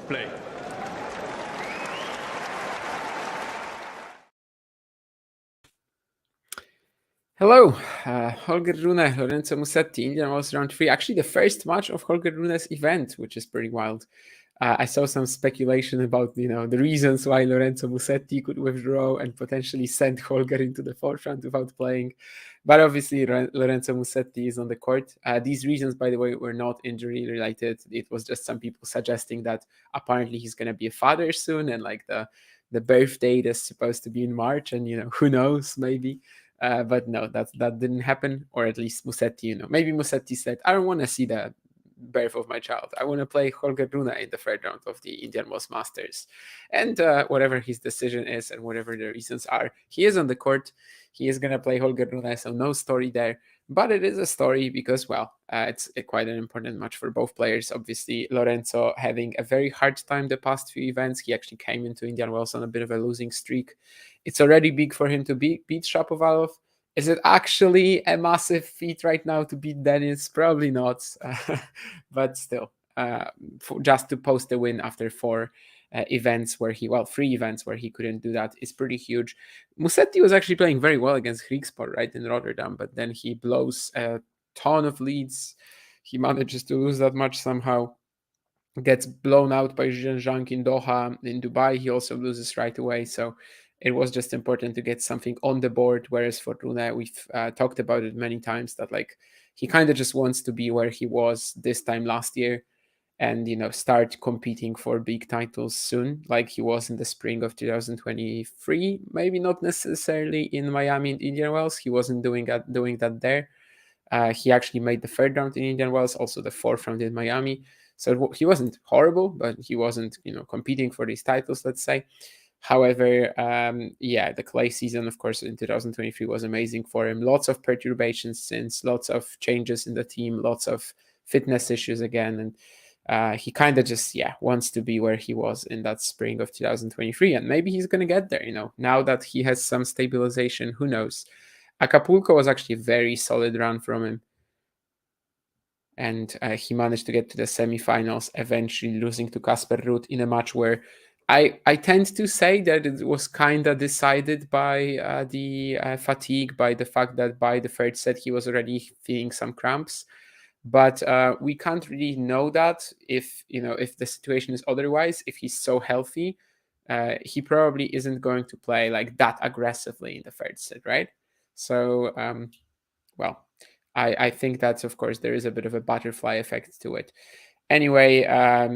Play. Hello, Holger Rune, Lorenzo Musetti, Indian Wells round 3. Actually, the first match of Holger Rune's event, which is pretty wild. I saw some speculation about, the reasons why Lorenzo Musetti could withdraw and potentially send Holger into the fourth round without playing. But obviously, Lorenzo Musetti is on the court. These reasons, by the way, were not injury related. It was just some people suggesting that apparently he's going to be a father soon, and like the birth date is supposed to be in March, and who knows, maybe. But no, that didn't happen, or at least Musetti, maybe Musetti said, I don't want to see the birth of my child. I want to play Holger Rune in the third round of the Indian Wells Masters. And whatever his decision is and whatever the reasons are, he is on the court. He is going to play Holger Rune, so no story there. But it is a story because, well, it's quite an important match for both players. Obviously, Lorenzo having a very hard time the past few events. He actually came into Indian Wells on a bit of a losing streak. It's already big for him to beat Shapovalov. Is it actually a massive feat right now to beat Dennis? Probably not, but still, just to post a win after three events where he couldn't do that is pretty huge. Musetti was actually playing very well against Griekspoor, right, in Rotterdam, but then he blows a ton of leads. He manages to lose that match somehow. Gets blown out by Zhang in Doha. In Dubai, he also loses right away. So it was just important to get something on the board. Whereas for Rune, we've talked about it many times that like he kind of just wants to be where he was this time last year and start competing for big titles soon, like he was in the spring of 2023. Maybe not necessarily in Miami and Indian Wells. He wasn't doing that there. He actually made the third round in Indian Wells, also the fourth round in Miami. So he wasn't horrible, but he wasn't competing for these titles, let's say. However, the clay season, of course, in 2023 was amazing for him. Lots of perturbations since, lots of changes in the team, lots of fitness issues again. And he kind of just, wants to be where he was in that spring of 2023. And maybe he's going to get there, now that he has some stabilization, who knows? Acapulco was actually a very solid run from him. And he managed to get to the semifinals, eventually losing to Casper Ruud in a match where I tend to say that it was kind of decided by the fatigue, by the fact that by the third set he was already feeling some cramps. But we can't really know that if the situation is otherwise. If he's so healthy, he probably isn't going to play like that aggressively in the third set, right? So, I think that, of course, there is a bit of a butterfly effect to it. Anyway,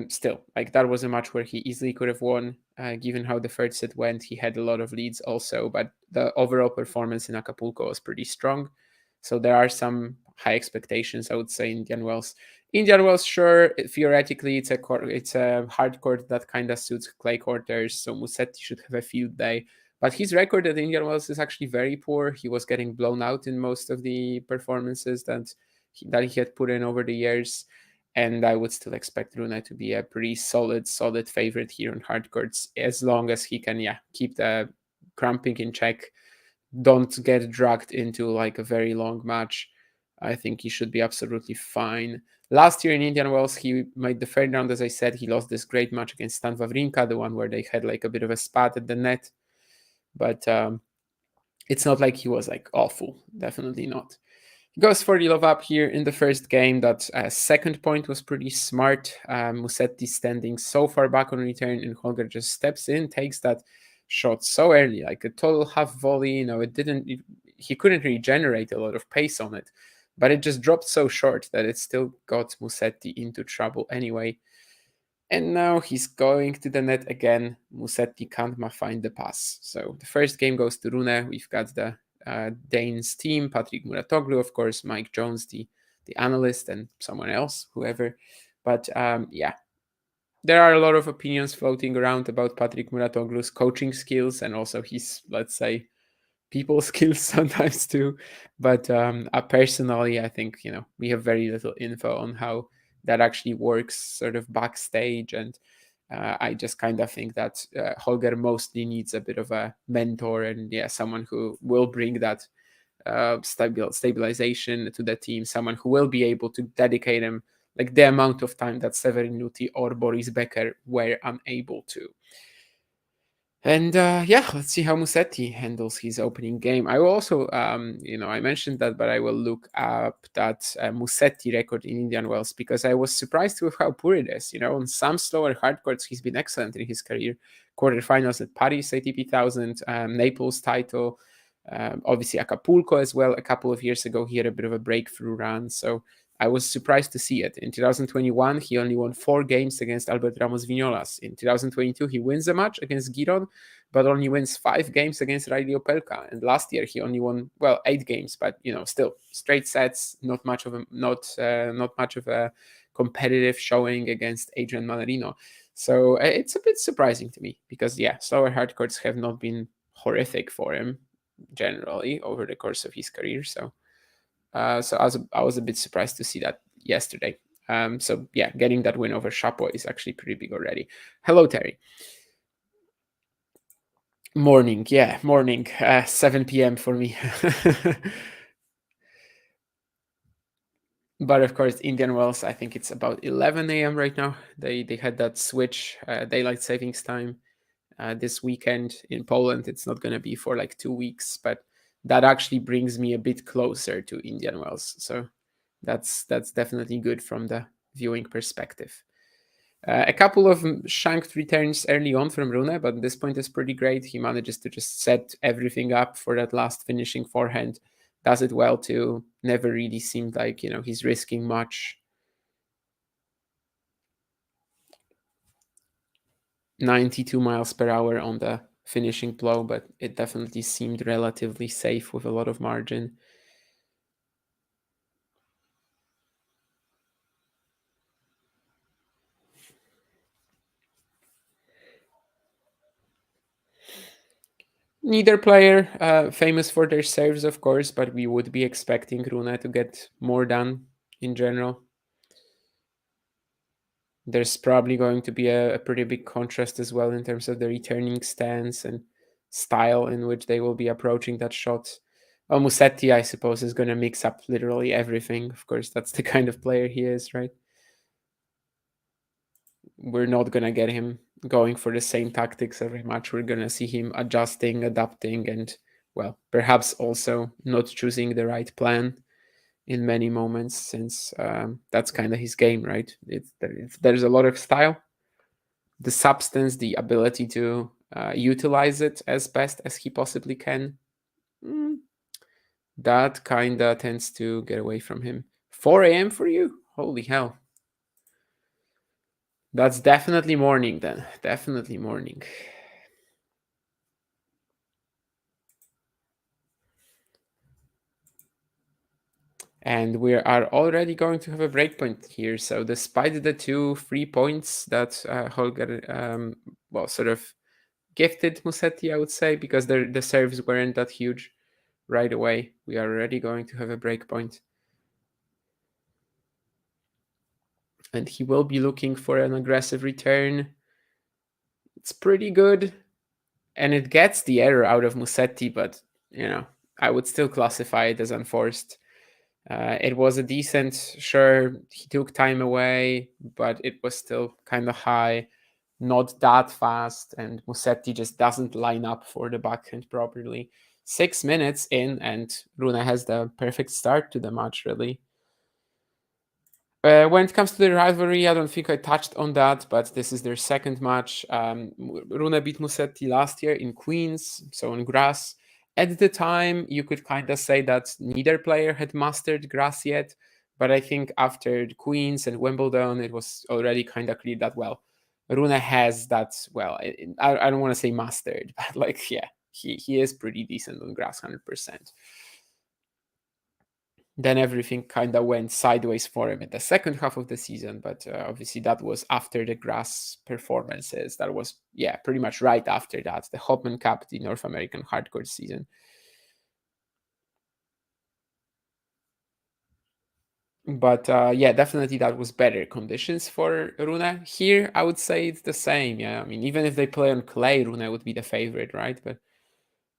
still, like that was a match where he easily could have won, given how the third set went. He had a lot of leads also, but the overall performance in Acapulco was pretty strong. So there are some high expectations, I would say, in Indian Wells. Indian Wells, sure, theoretically, it's a hard court that kind of suits clay courters, so Musetti should have a field day. But his record at Indian Wells is actually very poor. He was getting blown out in most of the performances that he had put in over the years. And I would still expect Rune to be a pretty solid favorite here on hard courts, as long as he can, keep the cramping in check. Don't get dragged into like a very long match. I think he should be absolutely fine. Last year in Indian Wells, he made the third round. As I said, he lost this great match against Stan Wawrinka, the one where they had like a bit of a spat at the net. But it's not like he was like awful. Definitely not. He goes for the love up here in the first game. That second point was pretty smart. Musetti standing so far back on return, and Holger just steps in, takes that shot so early, like a total half volley. He couldn't really generate a lot of pace on it, but it just dropped so short that it still got Musetti into trouble anyway. And now he's going to the net again. Musetti can't find the pass. So the first game goes to Rune. We've got the Danes team, Patrick Muratoglu, of course, Mike Jones, the analyst, and someone else, whoever. But there are a lot of opinions floating around about Patrick Muratoglu's coaching skills and also his, let's say, people skills sometimes too. But personally, I think, we have very little info on how that actually works sort of backstage. And I just kind of think that Holger mostly needs a bit of a mentor and someone who will bring that stabilization to the team, someone who will be able to dedicate him like the amount of time that Severin Nuti or Boris Becker were unable to. And yeah, let's see how Musetti handles his opening game. I will also, I mentioned that, but I will look up that Musetti record in Indian Wells because I was surprised with how poor it is. On some slower hard courts, he's been excellent in his career. Quarterfinals at Paris ATP 1000, Naples title, obviously Acapulco as well. A couple of years ago, he had a bit of a breakthrough run. So I was surprised to see it. In 2021, he only won 4 games against Albert Ramos Vinolas. In 2022, he wins a match against Giron, but only wins 5 games against Riley Opelka. And last year, he only won 8 games, but still straight sets. Not much of a competitive showing against Adrian Manarino. So it's a bit surprising to me because slower hard courts have not been horrific for him generally over the course of his career. So I was a bit surprised to see that yesterday. Getting that win over Chapo is actually pretty big already. Hello, Terry. Morning, 7 p.m. for me. But of course, Indian Wells, I think it's about 11 a.m. right now. They had that switch, daylight savings time this weekend in Poland. It's not going to be for like 2 weeks, but that actually brings me a bit closer to Indian Wells. So that's definitely good from the viewing perspective. A couple of shanked returns early on from Rune, but this point is pretty great. He manages to just set everything up for that last finishing forehand. Does it well too. Never really seemed like he's risking much. 92 miles per hour on the finishing blow, but it definitely seemed relatively safe with a lot of margin. Neither player famous for their serves, of course, but we would be expecting Rune to get more done in general. There's probably going to be a pretty big contrast as well in terms of the returning stance and style in which they will be approaching that shot. Well, Musetti, I suppose, is going to mix up literally everything. Of course, that's the kind of player he is, right? We're not going to get him going for the same tactics every match. We're going to see him adjusting, adapting, and, perhaps also not choosing the right plan in many moments, since that's kind of his game, right? There's a lot of style, the substance, the ability to utilize it as best as he possibly can. That kind of tends to get away from him. 4 a.m. for you? Holy hell. That's definitely morning then. Definitely morning. And we are already going to have a breakpoint here. So despite the 2 free points that Holger, sort of gifted Musetti, I would say, because the serves weren't that huge right away, we are already going to have a breakpoint. And he will be looking for an aggressive return. It's pretty good. And it gets the error out of Musetti, but, I would still classify it as unforced. It was a decent, sure, he took time away, but it was still kind of high, not that fast, and Musetti just doesn't line up for the backhand properly. 6 minutes in, and Rune has the perfect start to the match, really. When it comes to the rivalry, I don't think I touched on that, but this is their second match. Rune beat Musetti last year in Queens, so on grass. At the time, you could kind of say that neither player had mastered grass yet, but I think after the Queens and Wimbledon, it was already kind of clear that, Rune has that, I don't want to say mastered, but he is pretty decent on grass, 100%. Then everything kind of went sideways for him in the second half of the season, but obviously that was after the grass performances. That was, pretty much right after that, the Hopman Cup, the North American hardcourt season. But definitely that was better conditions for Rune. Here, I would say it's the same. Yeah, I mean, even if they play on clay, Rune would be the favorite, right? But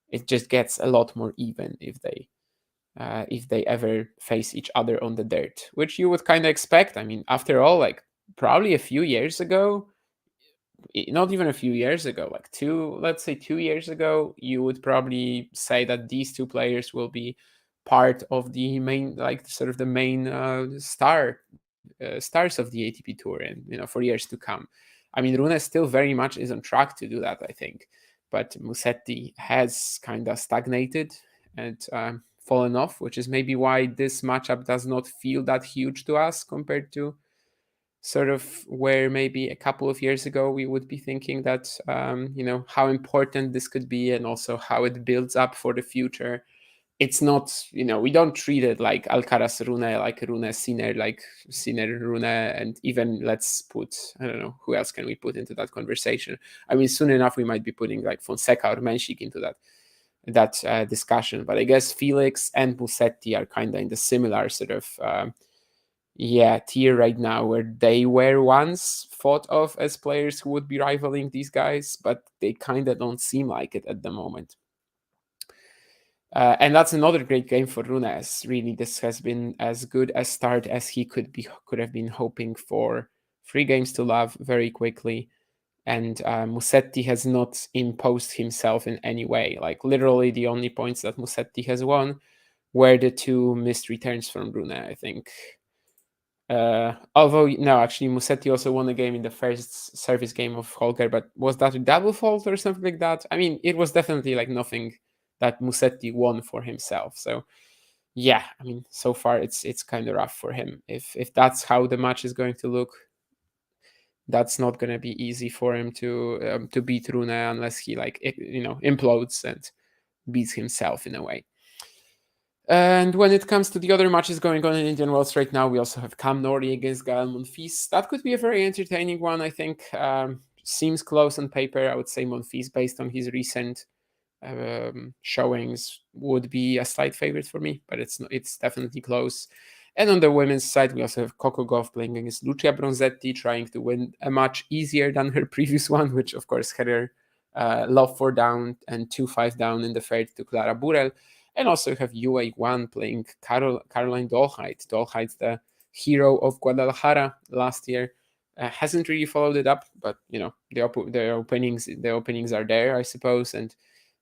it just gets a lot more even if they if they ever face each other on the dirt, which you would kind of expect. I mean, after all, like probably a few years ago, not even a few years ago, like let's say 2 years ago, you would probably say that these two players will be part of the main, like sort of the main stars of the ATP tour, and for years to come. I mean, Rune still very much is on track to do that, I think, but Musetti has kind of stagnated and fallen off, which is maybe why this matchup does not feel that huge to us compared to sort of where maybe a couple of years ago we would be thinking that how important this could be, and also how it builds up for the future. It's not, we don't treat it like Alcaraz Rune, like Rune Sinner, like Sinner Rune, and even let's put, I don't know, who else can we put into that conversation? I mean, soon enough we might be putting like Fonseca or Menchik into that discussion, but I guess Felix and Musetti are kind of in the similar sort of tier right now, where they were once thought of as players who would be rivaling these guys, but they kind of don't seem like it at the moment. And that's another great game for Rune. Really, this has been as good a start as he could have been hoping for. 3 games to love very quickly, and Musetti has not imposed himself in any way. Like literally, the only points that Musetti has won were the 2 missed returns from Rune, I think. Although no, actually Musetti also won a game in the first service game of Holger, but was that a double fault or something like that? I mean, it was definitely like nothing that Musetti won for himself. So yeah, I mean, so far it's kind of rough for him. If that's how the match is going to look, that's not going to be easy for him to beat Rune unless he implodes and beats himself in a way. And when it comes to the other matches going on in Indian Wells right now, we also have Cam Norrie against Gael Monfils. That could be a very entertaining one, I think. Seems close on paper. I would say Monfils, based on his recent showings, would be a slight favorite for me, but it's definitely close. And on the women's side, we also have Coco Gauff playing against Lucia Bronzetti, trying to win a match easier than her previous one, which of course had her love 4 down and 2-5 down in the third to Clara Burel. And also have UA1 playing Caroline Dolheit. Dolheit, the hero of Guadalajara last year, hasn't really followed it up, but the openings are there, I suppose, and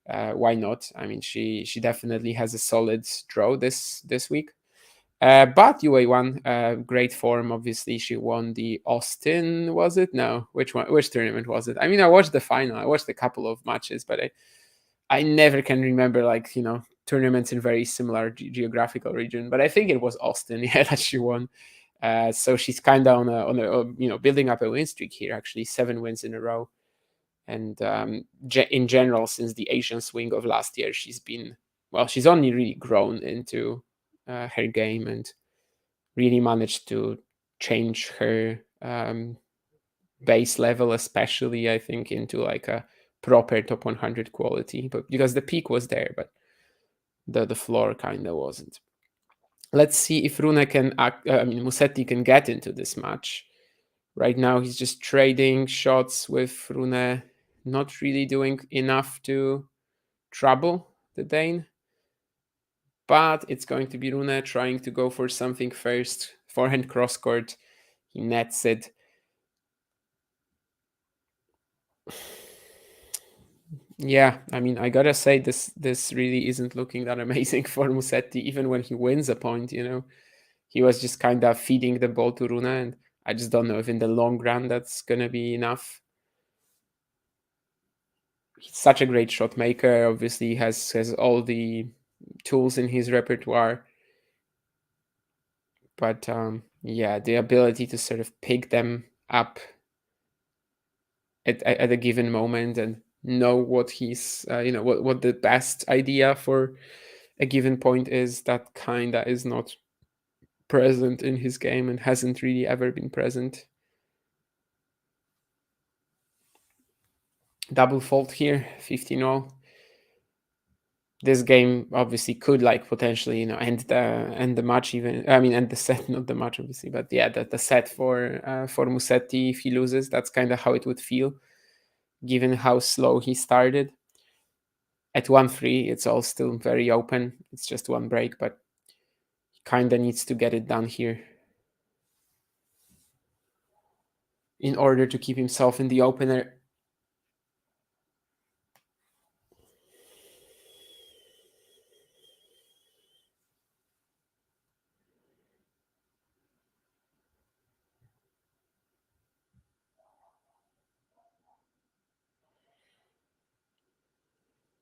why not? I mean, she definitely has a solid draw this week. But UA1, great form. Obviously, she won the Austin. Was it? No, which one? Which tournament was it? I mean, I watched the final. I watched a couple of matches, but I never can remember tournaments in very similar geographical region. But I think it was Austin, yeah, that she won. So she's kind of on a building up a win streak here. Actually, 7 wins in a row. And in general, since the Asian swing of last year, she's only really grown into her game and really managed to change her base level, especially I think into like a proper top 100 quality. But because the peak was there, but the floor kind of wasn't. Let's see if Rune can Musetti can get into this match. Right now, he's just trading shots with Rune, not really doing enough to trouble the Dane. But it's going to be Rune trying to go for something first. Forehand cross court. He nets it. Yeah, I mean, I gotta say this really isn't looking that amazing for Musetti. Even when he wins a point, he was just kind of feeding the ball to Rune, and I just don't know if in the long run that's gonna be enough. He's such a great shot maker. Obviously, has all the tools in his repertoire, but the ability to sort of pick them up at a given moment and know what he's what the best idea for a given point is, that kinda is not present in his game and hasn't really ever been present. Double fault here, 15-all. This game obviously could potentially end the match, even end the set, not the match obviously, but yeah, the set for Musetti if he loses. That's kind of how it would feel, given how slow he started. At 1-3, it's all still very open. It's just one break, but he kind of needs to get it done here in order to keep himself in the opener.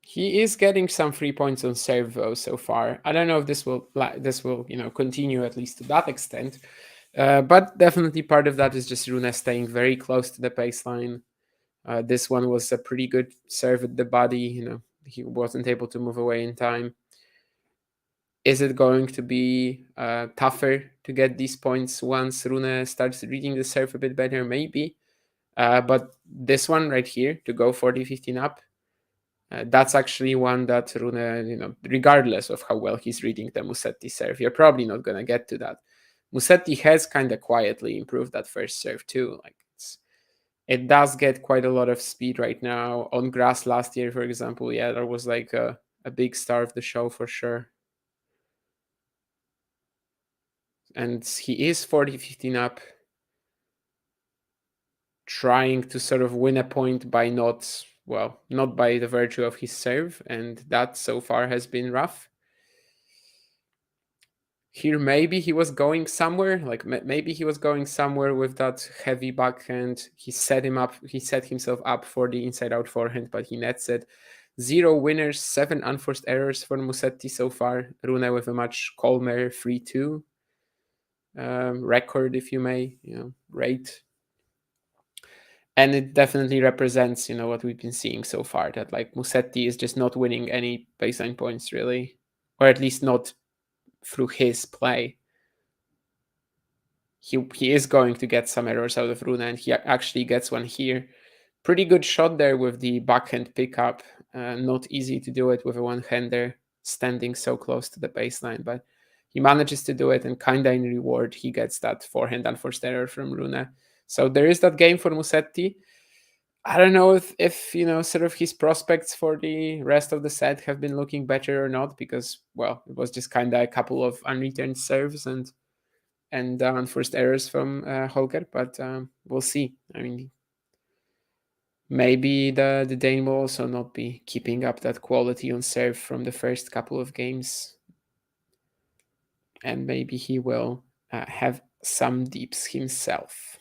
He is getting some free points on serve though so far. I don't know if this will continue at least to that extent, but definitely part of that is just Rune staying very close to the baseline. This one was a pretty good serve at the body. He wasn't able to move away in time. Is it going to be tougher to get these points once Rune starts reading the serve a bit better? Maybe. But this one right here, to go 40-15 up, that's actually one that Rune, regardless of how well he's reading the Musetti serve, you're probably not going to get to that. Musetti has kind of quietly improved that first serve too. It does get quite a lot of speed right now. On grass last year, for example, yeah, there was like a big star of the show for sure. And he is 40-15 up, trying to sort of win a point by not by the virtue of his serve, and that so far has been rough. Here, maybe he was going somewhere, maybe he was going somewhere with that heavy backhand. He set himself up for the inside-out forehand, but he nets it. 0 winners, 7 unforced errors for Musetti so far. Rune with a much calmer 3-2 record, if you may, rate. And it definitely represents, what we've been seeing so far, that Musetti is just not winning any baseline points really, or at least not through his play. He is going to get some errors out of Rune, and he actually gets one here. Pretty good shot there with the backhand pickup. Not easy to do it with a one-hander standing so close to the baseline, but he manages to do it, and kinda in reward, he gets that forehand unforced error from Rune. So there is that game for Musetti. I don't know if sort of his prospects for the rest of the set have been looking better or not, because it was just kind of a couple of unreturned serves and unforced errors from Holger, but we'll see. I mean, maybe the Dane will also not be keeping up that quality on serve from the first couple of games, and maybe he will have some deeps himself.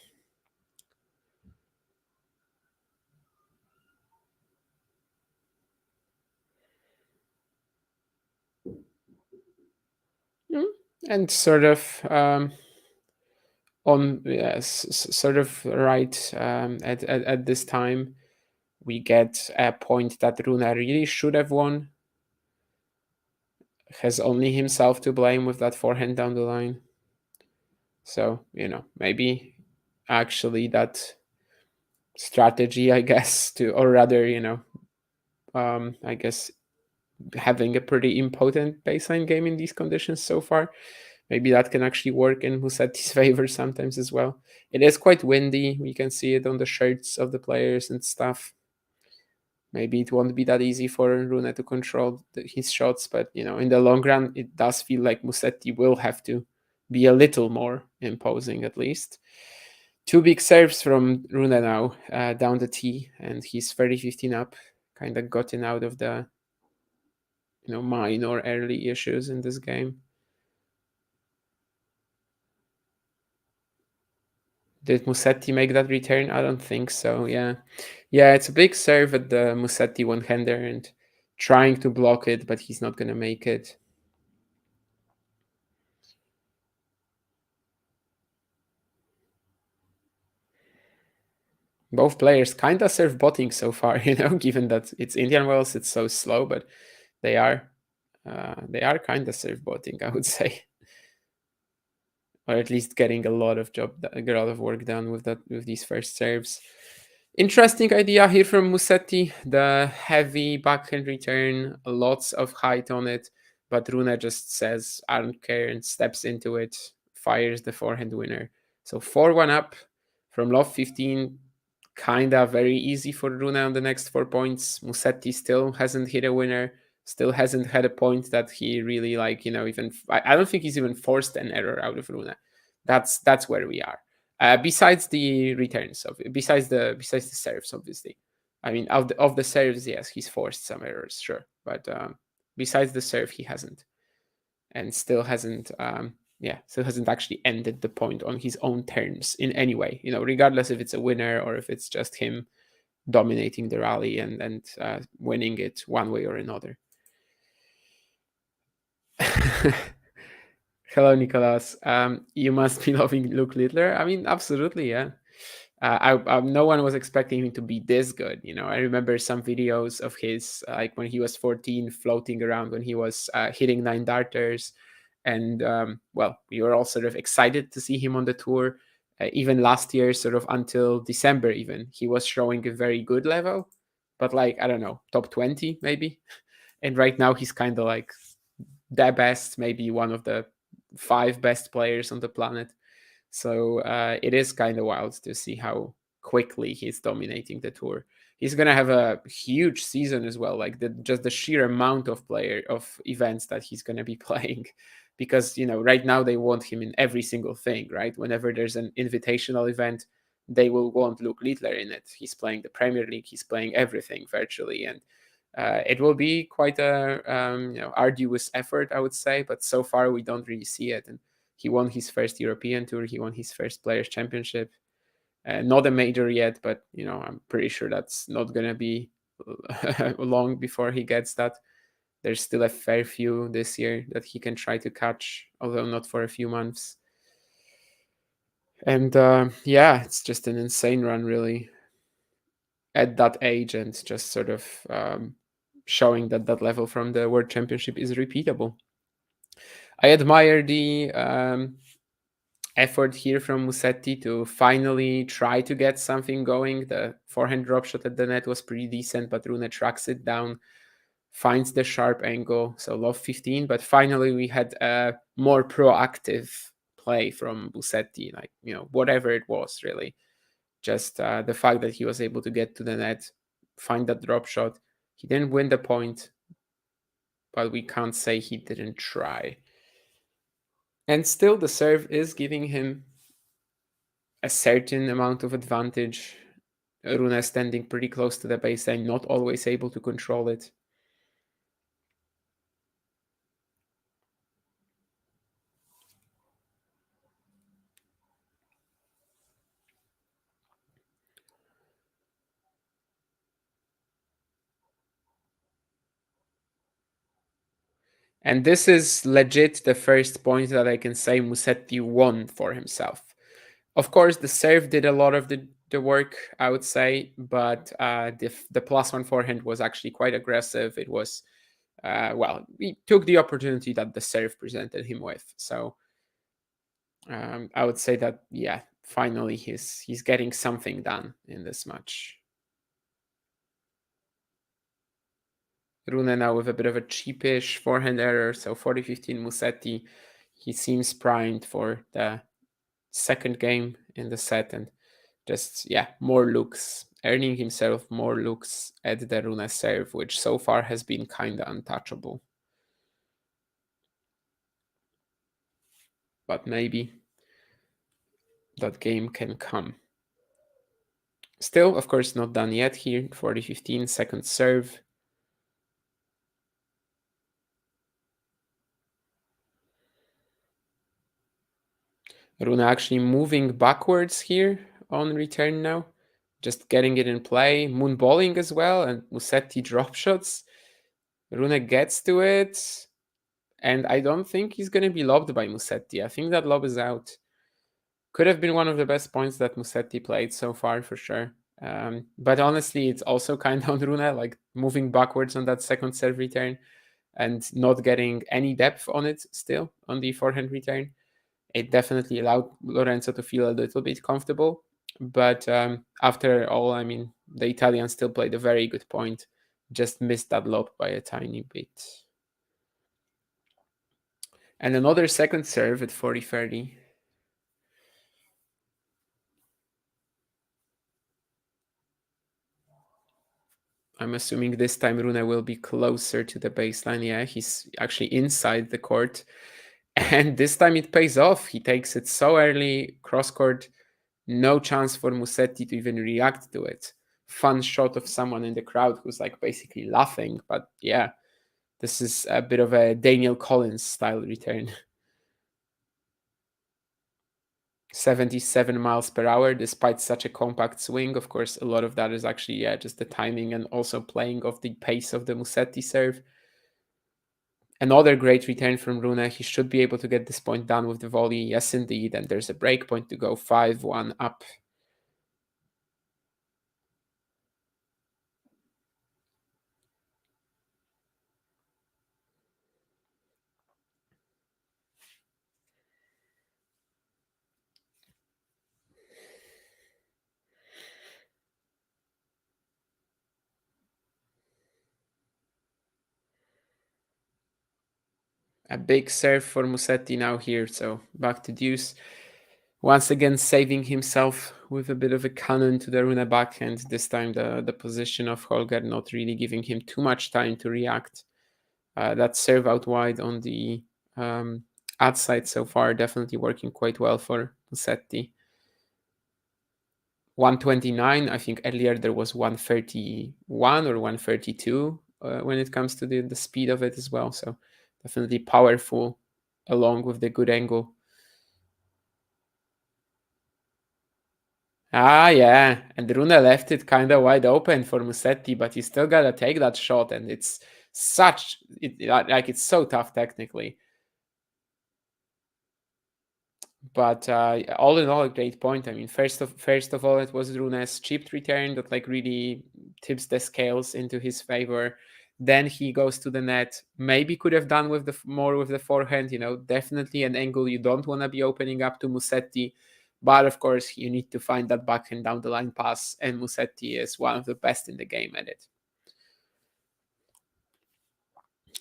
And sort of sort of right at this time, we get a point that Rune really should have won. Has only himself to blame with that forehand down the line. So, maybe actually that strategy, I guess, or rather, I guess having a pretty impotent baseline game in these conditions so far, maybe that can actually work in Musetti's favor sometimes as well. It is quite windy. We can see it on the shirts of the players and stuff. Maybe it won't be that easy for Rune to control his shots, but in the long run, it does feel like Musetti will have to be a little more imposing at least. 2 big serves from Rune now down the tee, and he's 30-15 up, kind of gotten out of the minor early issues in this game. Did Musetti make that return? I don't think so. Yeah, it's a big serve at the Musetti one-hander and trying to block it, but he's not going to make it. Both players kind of serve botting so far, given that it's Indian Wells, it's so slow, but they are kind of serve botting, I would say, or at least getting a lot of work done with these first serves. Interesting idea here from Musetti, the heavy backhand return, lots of height on it, but Rune just says, I don't care, and steps into it, fires the forehand winner. So 4-1 up from loft 15, kinda very easy for Rune on the next 4 points. Musetti still hasn't hit a winner, still hasn't had a point that he really like, even I don't think he's even forced an error out of Rune. That's where we are. Besides the returns besides the serves, obviously. I mean, of the serves, yes, he's forced some errors, sure, but besides the serve, he hasn't, and still hasn't. Still hasn't actually ended the point on his own terms in any way. Regardless if it's a winner or if it's just him dominating the rally and winning it one way or another. Hello, Nicholas. You must be loving Luke Littler. I mean, absolutely, yeah. No one was expecting him to be this good. I remember some videos of his, like when he was 14, floating around when he was hitting 9 darters, and we were all sort of excited to see him on the tour. Even last year, sort of until December, even he was showing a very good level, but like I don't know, top 20 maybe. And right now he's kind of like the best, maybe one of the 5 best players on the planet. So it is kind of wild to see how quickly he's dominating the tour. He's gonna have a huge season as well, like just the sheer amount of events that he's gonna be playing, because right now they want him in every single thing, right? Whenever there's an invitational event, they will want Luke Littler in it. He's playing the Premier League, he's playing everything virtually, and it will be quite a arduous effort, I would say. But so far we don't really see it, and he won his first European Tour. He won his first Players Championship. Not a major yet, but I'm pretty sure that's not gonna be long before he gets that. There's still a fair few this year that he can try to catch, although not for a few months. And it's just an insane run, really, at that age, and just sort of showing that level from the World Championship is repeatable. I admire the effort here from Musetti to finally try to get something going. The forehand drop shot at the net was pretty decent, but Rune tracks it down, finds the sharp angle, so lob 15. But finally, we had a more proactive play from Musetti, like, whatever it was, really. Just the fact that he was able to get to the net, find that drop shot. He didn't win the point, but we can't say he didn't try. And still, the serve is giving him a certain amount of advantage. Rune standing pretty close to the baseline, not always able to control it. And this is legit the first point that I can say Musetti won for himself. Of course, the serve did a lot of the work, I would say, but the +1 forehand was actually quite aggressive. It was, he took the opportunity that the serve presented him with. So I would say that, yeah, finally he's getting something done in this match. Rune now with a bit of a cheapish forehand error, so 40-15 Musetti. He seems primed for the second game in the set, and just, more looks, earning himself more looks at the Rune serve, which so far has been kind of untouchable. But maybe that game can come. Still, of course, not done yet here. 40-15, second serve. Rune actually moving backwards here on return now. Just getting it in play. Moonballing as well, and Musetti drop shots. Rune gets to it, and I don't think he's going to be lobbed by Musetti. I think that lob is out. Could have been one of the best points that Musetti played so far, for sure. But honestly, it's also kind of on Rune, like moving backwards on that second serve return and not getting any depth on it still on the forehand return. It definitely allowed Lorenzo to feel a little bit comfortable. But after all, I mean, the Italian still played a very good point, just missed that lob by a tiny bit. And another second serve at 40-30. I'm assuming this time Rune will be closer to the baseline. Yeah, he's actually inside the court. And this time it pays off. He takes it so early, cross court, no chance for Musetti to even react to it. Fun shot of someone in the crowd who's like basically laughing. But yeah, this is a bit of a Daniel Collins style return. 77 miles per hour, despite such a compact swing. Of course, a lot of that is actually, yeah, just the timing and also playing of the pace of the Musetti serve. Another great return from Rune. He should be able to get this point done with the volley. Yes, indeed. And there's a break point to go 5-1 up. A big serve for Musetti now here. So back to deuce. Once again, saving himself with a bit of a cannon to the Rune backhand. This time, the position of Holger not really giving him too much time to react. That serve out wide on the outside so far definitely working quite well for Musetti. 129. I think earlier there was 131 or 132 when it comes to the speed of it as well. So definitely powerful along with the good angle. Ah, yeah. And Rune left it kind of wide open for Musetti, but he still got to take that shot. And it's it's so tough technically. But all in all, a great point. I mean, first of all, it was Rune's chipped return that like really tips the scales into his favor. Then he goes to the net. Maybe could have done with the more with the forehand. Definitely an angle you don't want to be opening up to Musetti. But of course, you need to find that backhand down the line pass, and Musetti is one of the best in the game at it.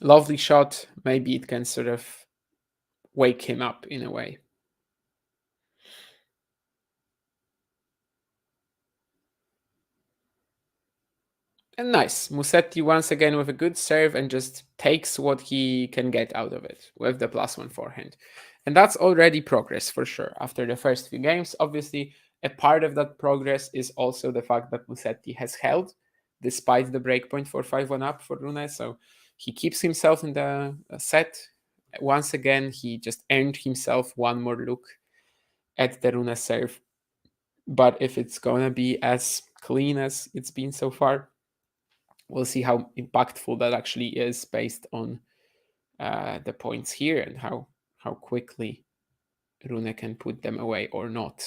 Lovely shot. Maybe it can sort of wake him up in a way. And nice. Musetti once again with a good serve and just takes what he can get out of it with the +1 forehand. And that's already progress for sure. After the first few games, obviously, a part of that progress is also the fact that Musetti has held despite the breakpoint for 5-1 up for Rune. So he keeps himself in the set. Once again, he just earned himself one more look at the Rune serve. But if it's going to be as clean as it's been so far, we'll see how impactful that actually is based on the points here and how quickly Rune can put them away or not.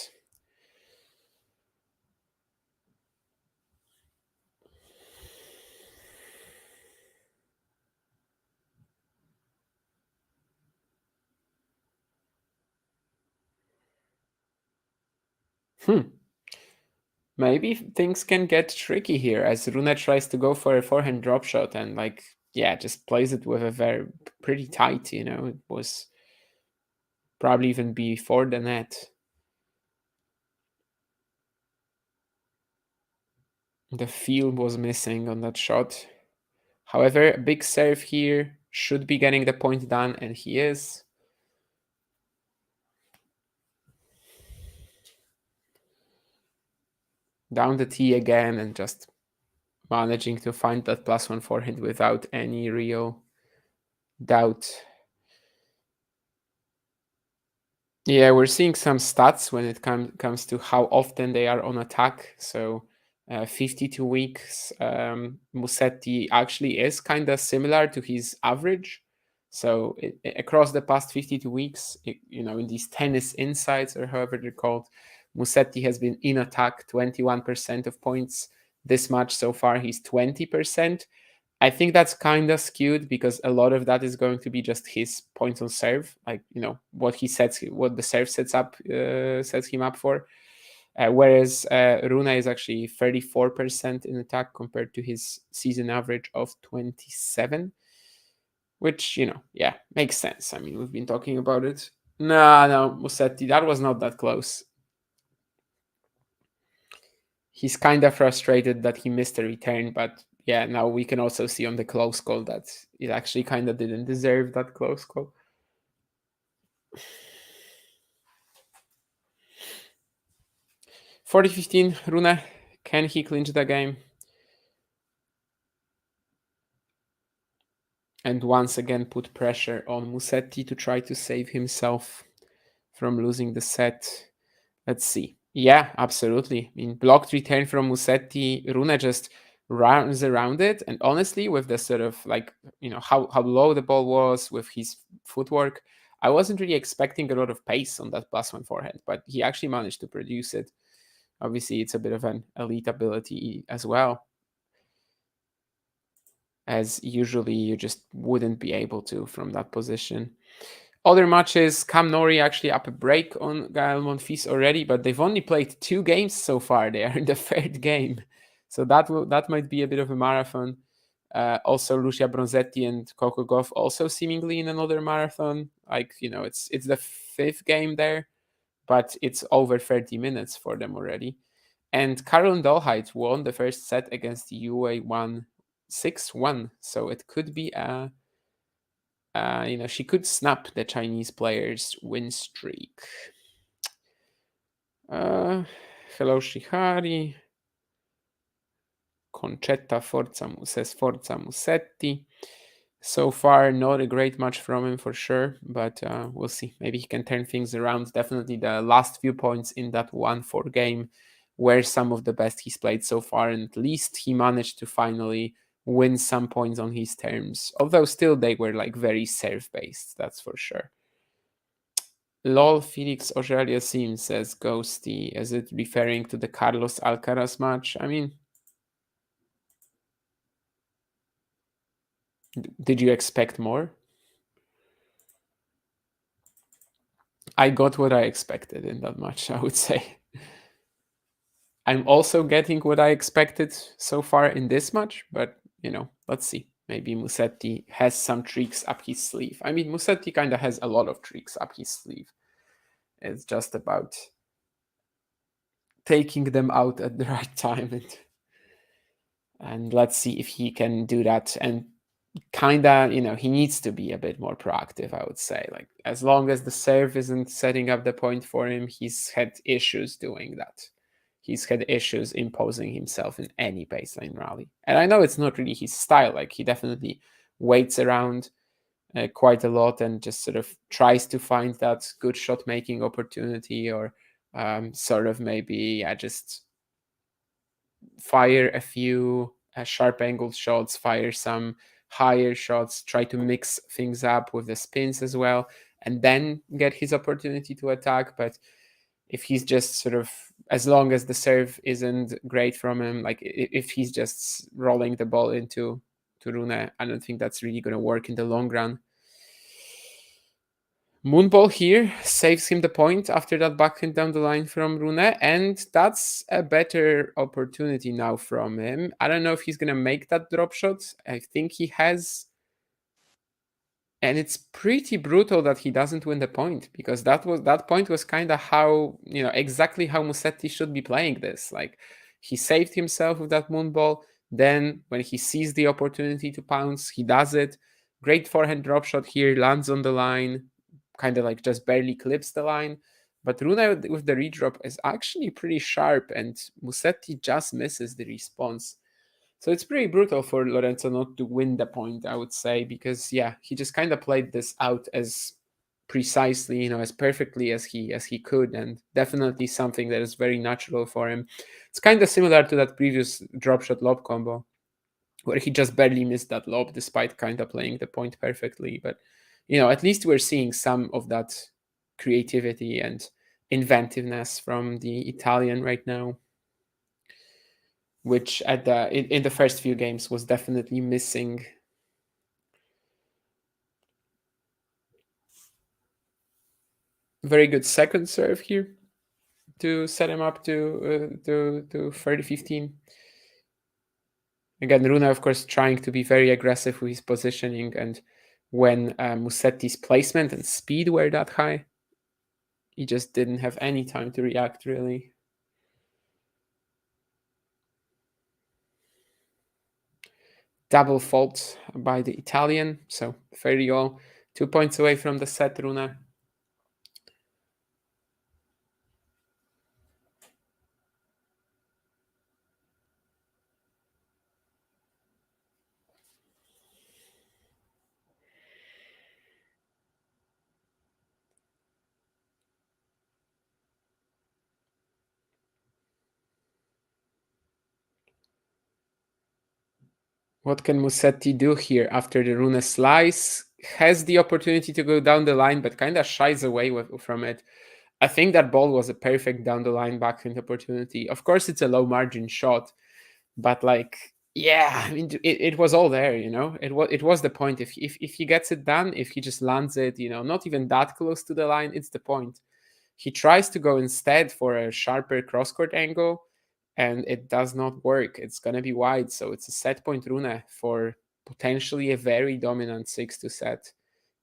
Maybe things can get tricky here as Rune tries to go for a forehand drop shot and just plays it with a very pretty tight, it was probably even before the net. The feel was missing on that shot. However, a big serve here should be getting the point done, and he is. Down the tee again and just managing to find that +1 forehand without any real doubt. Yeah, we're seeing some stats when it comes to how often they are on attack. So 52 weeks, Musetti actually is kind of similar to his average. So across the past 52 weeks, in these tennis insights or however they're called, Musetti has been in attack 21% of points. This match so far, he's 20%. I think that's kind of skewed because a lot of that is going to be just his points on serve, like what the serve sets him up for. Whereas Rune is actually 34% in attack compared to his season average of 27, which makes sense. I mean, we've been talking about it. No, Musetti, that was not that close. He's kind of frustrated that he missed a return, but yeah, now we can also see on the close call that it actually kind of didn't deserve that close call. (40-15), Rune, can he clinch the game? And once again put pressure on Musetti to try to save himself from losing the set. Let's see. Yeah, absolutely. I mean, blocked return from Musetti, Rune just runs around it. And honestly, with the sort of like, how low the ball was with his footwork, I wasn't really expecting a lot of pace on that +1 forehand, but he actually managed to produce it. Obviously, it's a bit of an elite ability as well, as usually you just wouldn't be able to from that position. Other matches, Cam Nori actually up a break on Gael Monfils already, but they've only played 2 games so far. They are in the 3rd game. So that might be a bit of a marathon. Also, Lucia Bronzetti and Coco Gauff also seemingly in another marathon. Like, it's the 5th game there, but it's over 30 minutes for them already. And Caroline Dolheit won the first set against Yue 6-1. So it could be she could snap the Chinese players' win streak. Hello, Shihari. Concetta says Forza Musetti. So far, not a great match from him for sure, but we'll see. Maybe he can turn things around. Definitely the last few points in that 1-4 game were some of the best he's played so far, and at least he managed to finally win some points on his terms. Although still they were like very serve-based, that's for sure. Lol Felix Aurelia Sim says Ghosty. Is it referring to the Carlos Alcaraz match? I mean, did you expect more? I got what I expected in that match, I would say. I'm also getting what I expected so far in this match, but let's see. Maybe Musetti has some tricks up his sleeve. I mean, Musetti kind of has a lot of tricks up his sleeve. It's just about taking them out at the right time, and let's see if he can do that. And he needs to be a bit more proactive, I would say. Like, as long as the serve isn't setting up the point for him, he's had issues doing that. He's had issues imposing himself in any baseline rally. And I know it's not really his style. Like, he definitely waits around quite a lot and just sort of tries to find that good shot making opportunity, or sort of maybe just fire a few sharp angled shots, fire some higher shots, try to mix things up with the spins as well, and then get his opportunity to attack. But if he's just sort of, as long as the serve isn't great from him, like if he's just rolling the ball into Rune, I don't think that's really going to work in the long run. Moonball here saves him the point after that backhand down the line from Rune, and that's a better opportunity now from him. I don't know if he's going to make that drop shot. I think he has. And it's pretty brutal that he doesn't win the point, because that point was kind of how, exactly how Musetti should be playing this. Like, he saved himself with that moonball. Then when he sees the opportunity to pounce, he does it. Great forehand drop shot here, lands on the line, kind of like just barely clips the line. But Rune with the redrop is actually pretty sharp, and Musetti just misses the response. So it's pretty brutal for Lorenzo not to win the point, I would say, because he just kind of played this out as precisely, as perfectly as he could, and definitely something that is very natural for him. It's kind of similar to that previous drop shot lob combo, where he just barely missed that lob despite kind of playing the point perfectly. But at least we're seeing some of that creativity and inventiveness from the Italian right now, which in the first few games was definitely missing. Very good second serve here to set him up to 30-15. Again, Rune, of course, trying to be very aggressive with his positioning, and when Musetti's placement and speed were that high, he just didn't have any time to react, really. double fault by the Italian. So 30 all, 2 points away from the set, Rune. What can Musetti do here after the Rune slice? Has the opportunity to go down the line, but kind of shies away from it. I think that ball was a perfect down the line backhand opportunity. Of course, it's a low margin shot, but like, yeah, I mean, it was all there. It was the point. If he gets it done, if he just lands it, not even that close to the line, it's the point. He tries to go instead for a sharper cross court angle, and it does not work. It's gonna be wide, so it's a set point Rune for potentially a very dominant 6-2 set,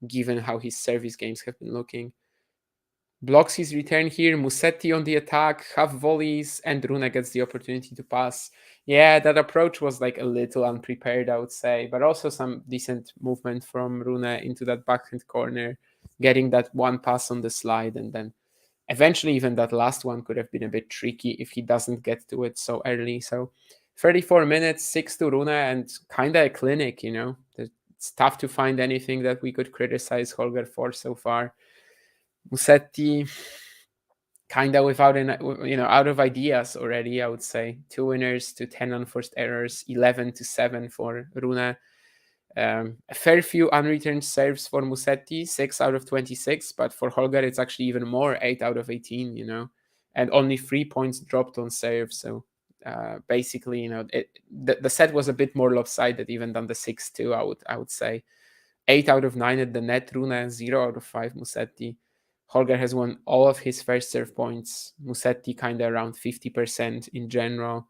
given how his service games have been looking. Blocks his return here. Musetti on the attack, half volleys, and Rune gets the opportunity to pass. Yeah, that approach was like a little unprepared, I would say, but also some decent movement from Rune into that backhand corner, getting that one pass on the slide, and then eventually even that last one could have been a bit tricky if he doesn't get to it so early. So 34 minutes, 6 to Rune, and kind of a clinic. It's tough to find anything that we could criticize Holger for so far. Musetti kind of without out of ideas already, I would say. 2 winners to 10 unforced errors, 11 to 7 for Rune. A fair few unreturned serves for Musetti, 6 out of 26, but for Holger it's actually even more, 8 out of 18, and only 3 points dropped on serve. So basically, the set was a bit more lopsided even than the 6-2, I would say. 8 out of 9 at the net, Rune, 0 out of 5 Musetti. Holger has won all of his first serve points. Musetti kind of around 50% in general.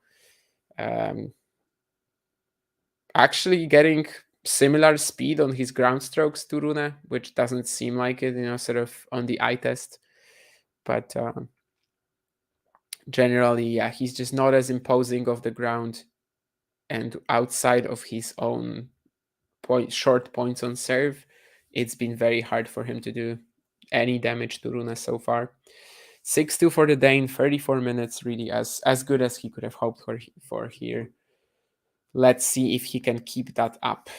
Actually getting similar speed on his ground strokes to Rune, which doesn't seem like it, sort of on the eye test. But generally, yeah, he's just not as imposing of the ground, and outside of his own short points on serve, it's been very hard for him to do any damage to Rune so far. 6-2 for the Dane, 34 minutes, really as good as he could have hoped for here. Let's see if he can keep that up.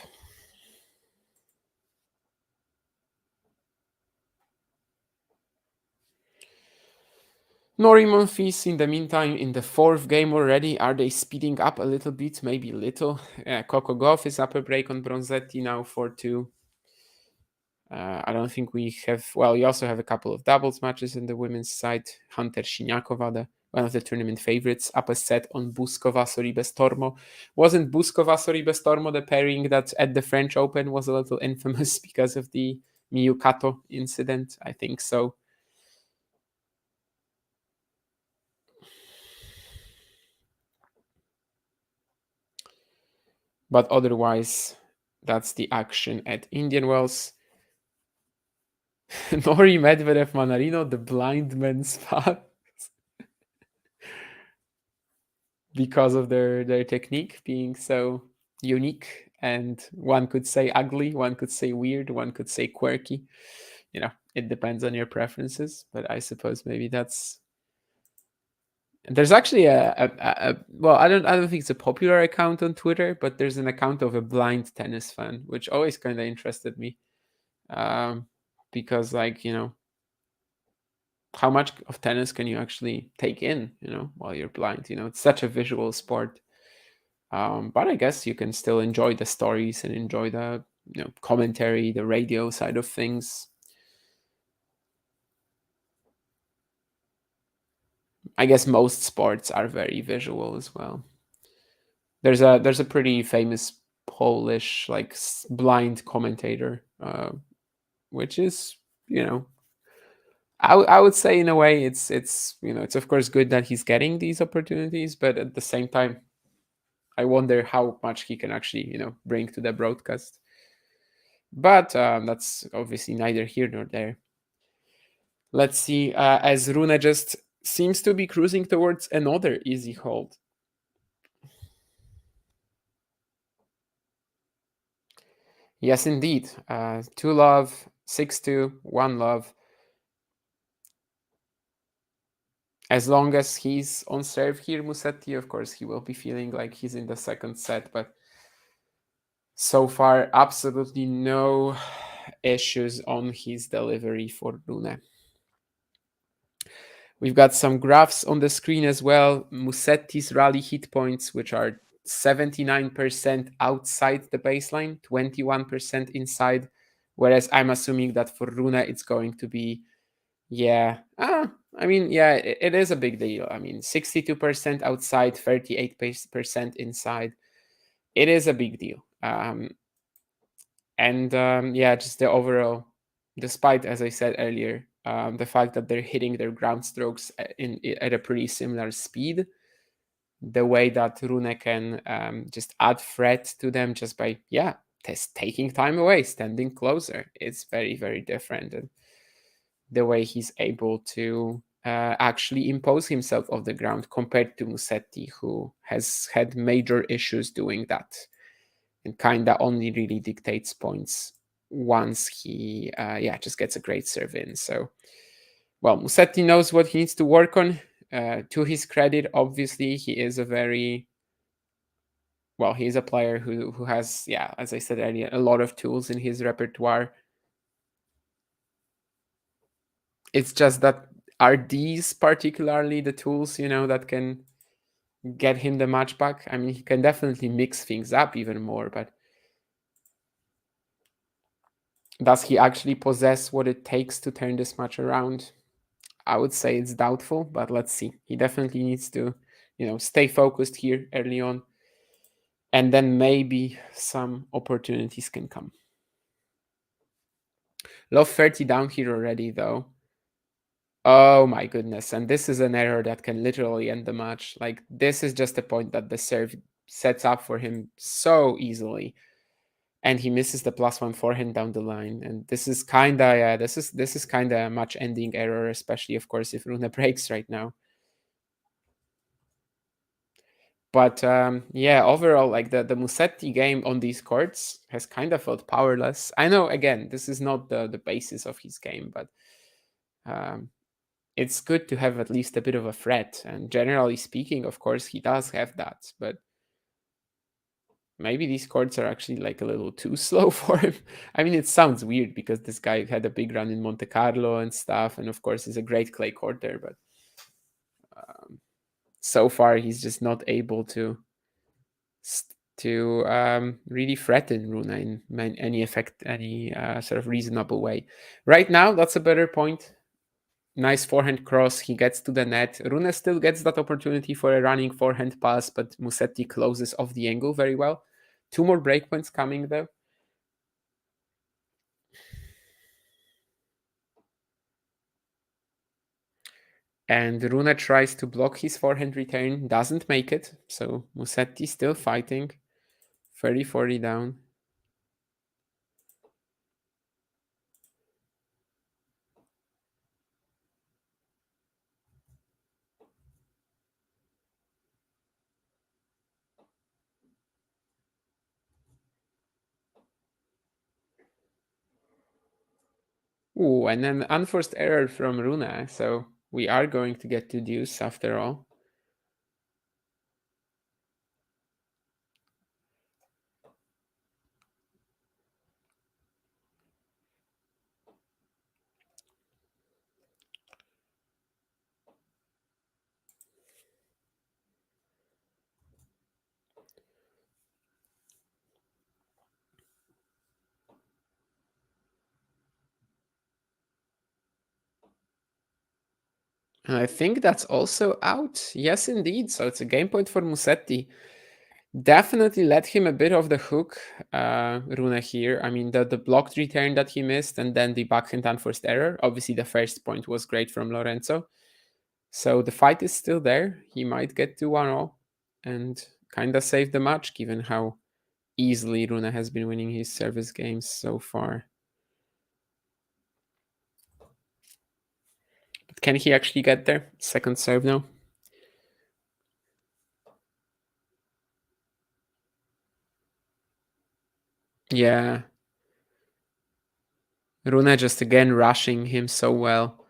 Norimon fees in the meantime in the fourth game already. Are they speeding up a little bit? Maybe little. Coco Gauff is up a break on Bronzetti now 4-2. I don't think we have. Well, we also have a couple of doubles matches in the women's side. Hunter Siniakova, one of the tournament favorites, up a set on Buskova Soribes Tormo. Wasn't Buskova Soribes Tormo the pairing that at the French Open was a little infamous because of the Miyu Kato incident? I think so. But otherwise, that's the action at Indian Wells. Nori Medvedev Manarino, the blind man's spot. Because of their technique being so unique, and one could say ugly, one could say weird, one could say quirky. It depends on your preferences, but I suppose maybe that's. There's actually well, I don't think it's a popular account on Twitter, but there's an account of a blind tennis fan, which always kind of interested me, because how much of tennis can you actually take in, while you're blind? It's such a visual sport. But I guess you can still enjoy the stories and enjoy the commentary, the radio side of things. I guess most sports are very visual as well. There's a pretty famous Polish blind commentator, which is I would say in a way it's of course good that he's getting these opportunities, but at the same time, I wonder how much he can actually bring to the broadcast. But that's obviously neither here nor there. Let's see, as Rune just seems to be cruising towards another easy hold. Yes, indeed. 2 love, 6-2, 1 love. As long as he's on serve here, Musetti, of course, he will be feeling like he's in the second set, but so far, absolutely no issues on his delivery for Rune. We've got some graphs on the screen as well. Musetti's rally hit points, which are 79% outside the baseline, 21% inside. Whereas I'm assuming that for Rune, it's going to be, yeah. Yeah, it is a big deal. I mean, 62% outside, 38% inside. It is a big deal. Yeah, just the overall, despite, as I said earlier, the fact that they're hitting their ground strokes at a pretty similar speed, the way that Rune can just add threat to them just by, taking time away, standing closer, it's very, very different. And the way he's able to actually impose himself off the ground compared to Musetti, who has had major issues doing that and kind of only really dictates points once he just gets a great serve in. So, well, Musetti knows what he needs to work on. To his credit, obviously, he is a very he's a player who has, as I said earlier, a lot of tools in his repertoire. It's just that are these particularly the tools, that can get him the match back? I mean, he can definitely mix things up even more, but does he actually possess what it takes to turn this match around? I would say it's doubtful, but let's see. He definitely needs to, stay focused here early on, and then maybe some opportunities can come. Love 30 down here already, though. Oh my goodness. And this is an error that can literally end the match. Like, this is just a point that the serve sets up for him so easily. And he misses the +1 forehand down the line. And this is kinda, this is kinda a match ending error, especially of course if Rune breaks right now. But overall, like the Musetti game on these courts has kind of felt powerless. I know, again, this is not the basis of his game, but um, it's good to have at least a bit of a threat. And generally speaking, of course, he does have that. But maybe these courts are actually like a little too slow for him. I mean, it sounds weird because this guy had a big run in Monte Carlo and stuff, and of course, is a great clay court there. But so far, he's just not able to really threaten Rune in any sort of reasonable way. Right now, that's a better point. Nice forehand cross. He gets to the net. Rune still gets that opportunity for a running forehand pass, but Musetti closes off the angle very well. 2 more breakpoints coming though. And Rune tries to block his forehand return, doesn't make it. So Musetti still fighting. 30-40 down. Ooh, and an unforced error from Rune. So we are going to get to deuce after all. And I think that's also out. Yes, indeed. So it's a game point for Musetti. Definitely let him a bit of the hook, Rune here. I mean, the blocked return that he missed and then the backhand unforced error. Obviously, the first point was great from Lorenzo. So the fight is still there. He might get to 1-0 and kind of save the match, given how easily Rune has been winning his service games so far. But can he actually get there? Second serve now. Yeah. Rune just again rushing him so well.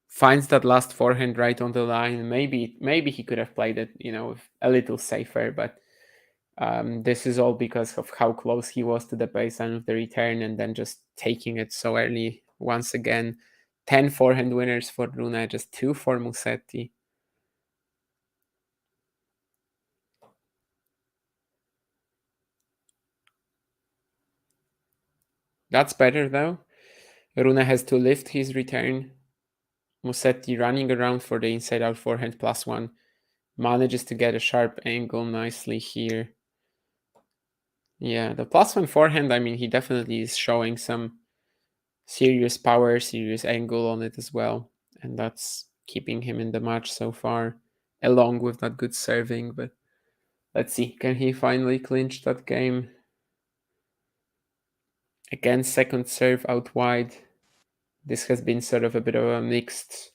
Finds that last forehand right on the line. Maybe he could have played it, a little safer, but this is all because of how close he was to the baseline of the return and then just taking it so early once again. 10 forehand winners for Rune, just 2 for Musetti. That's better though. Rune has to lift his return. Musetti running around for the inside out forehand +1. Manages to get a sharp angle nicely here. Yeah, the +1 forehand, I mean, he definitely is showing some serious power, serious angle on it as well. And that's keeping him in the match so far, along with that good serving. But let's see, can he finally clinch that game? Again, second serve out wide. This has been sort of a bit of a mixed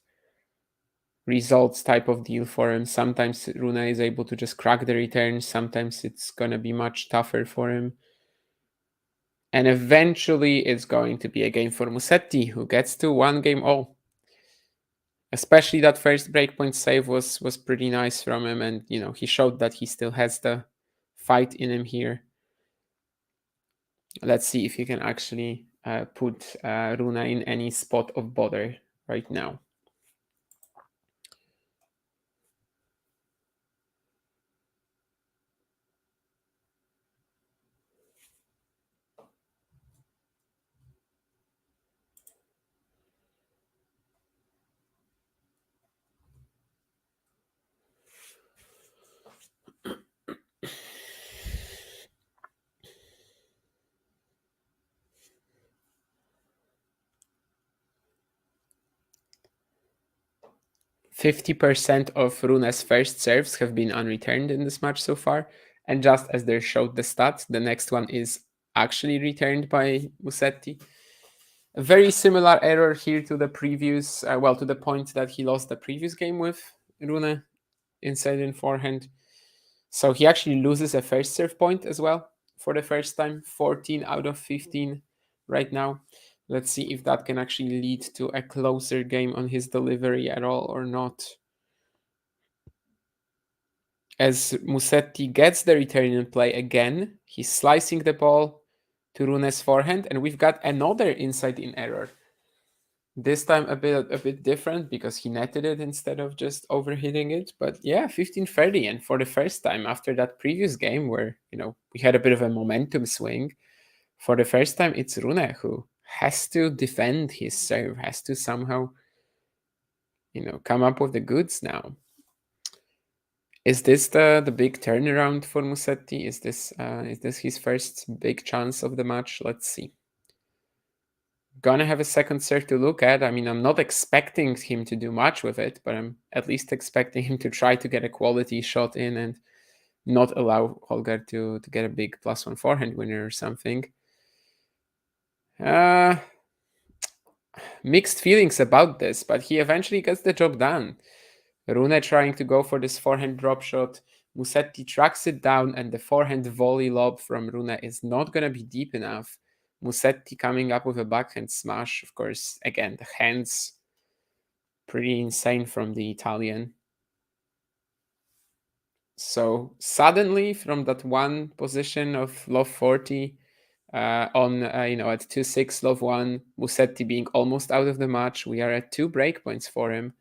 results type of deal for him. Sometimes Rune is able to just crack the return. Sometimes it's going to be much tougher for him. And eventually it's going to be a game for Musetti, who gets to 1 game all. Especially that first breakpoint save was pretty nice from him. And, he showed that he still has the fight in him here. Let's see if he can actually put Rune in any spot of bother right now. 50% of Rune's first serves have been unreturned in this match so far. And just as they showed the stat, the next one is actually returned by Musetti. A very similar error here to the previous, to the point that he lost the previous game with Rune inside in forehand. So he actually loses a first serve point as well for the first time, 14 out of 15 right now. Let's see if that can actually lead to a closer game on his delivery at all or not. As Musetti gets the return in play again, he's slicing the ball to Rune's forehand, and we've got another inside in error. This time a bit different because he netted it instead of just overhitting it. But yeah, 15-30, and for the first time after that previous game where we had a bit of a momentum swing, for the first time it's Rune who has to defend his serve, has to somehow come up with the goods now. Is this the big turnaround for Musetti? Is this his first big chance of the match? Let's see. Gonna have a second serve to look at. I mean, I'm not expecting him to do much with it, but I'm at least expecting him to try to get a quality shot in and not allow Holger to get a big +1 forehand winner or something. Mixed feelings about this, but he eventually gets the job done. Rune trying to go for this forehand drop shot. Musetti tracks it down, and the forehand volley lob from Rune is not going to be deep enough. Musetti coming up with a backhand smash. Of course, again, the hands pretty insane from the Italian. So suddenly, from that one position of love 40 at 2-6 love 1, Musetti being almost out of the match, we are at 2 breakpoints for him.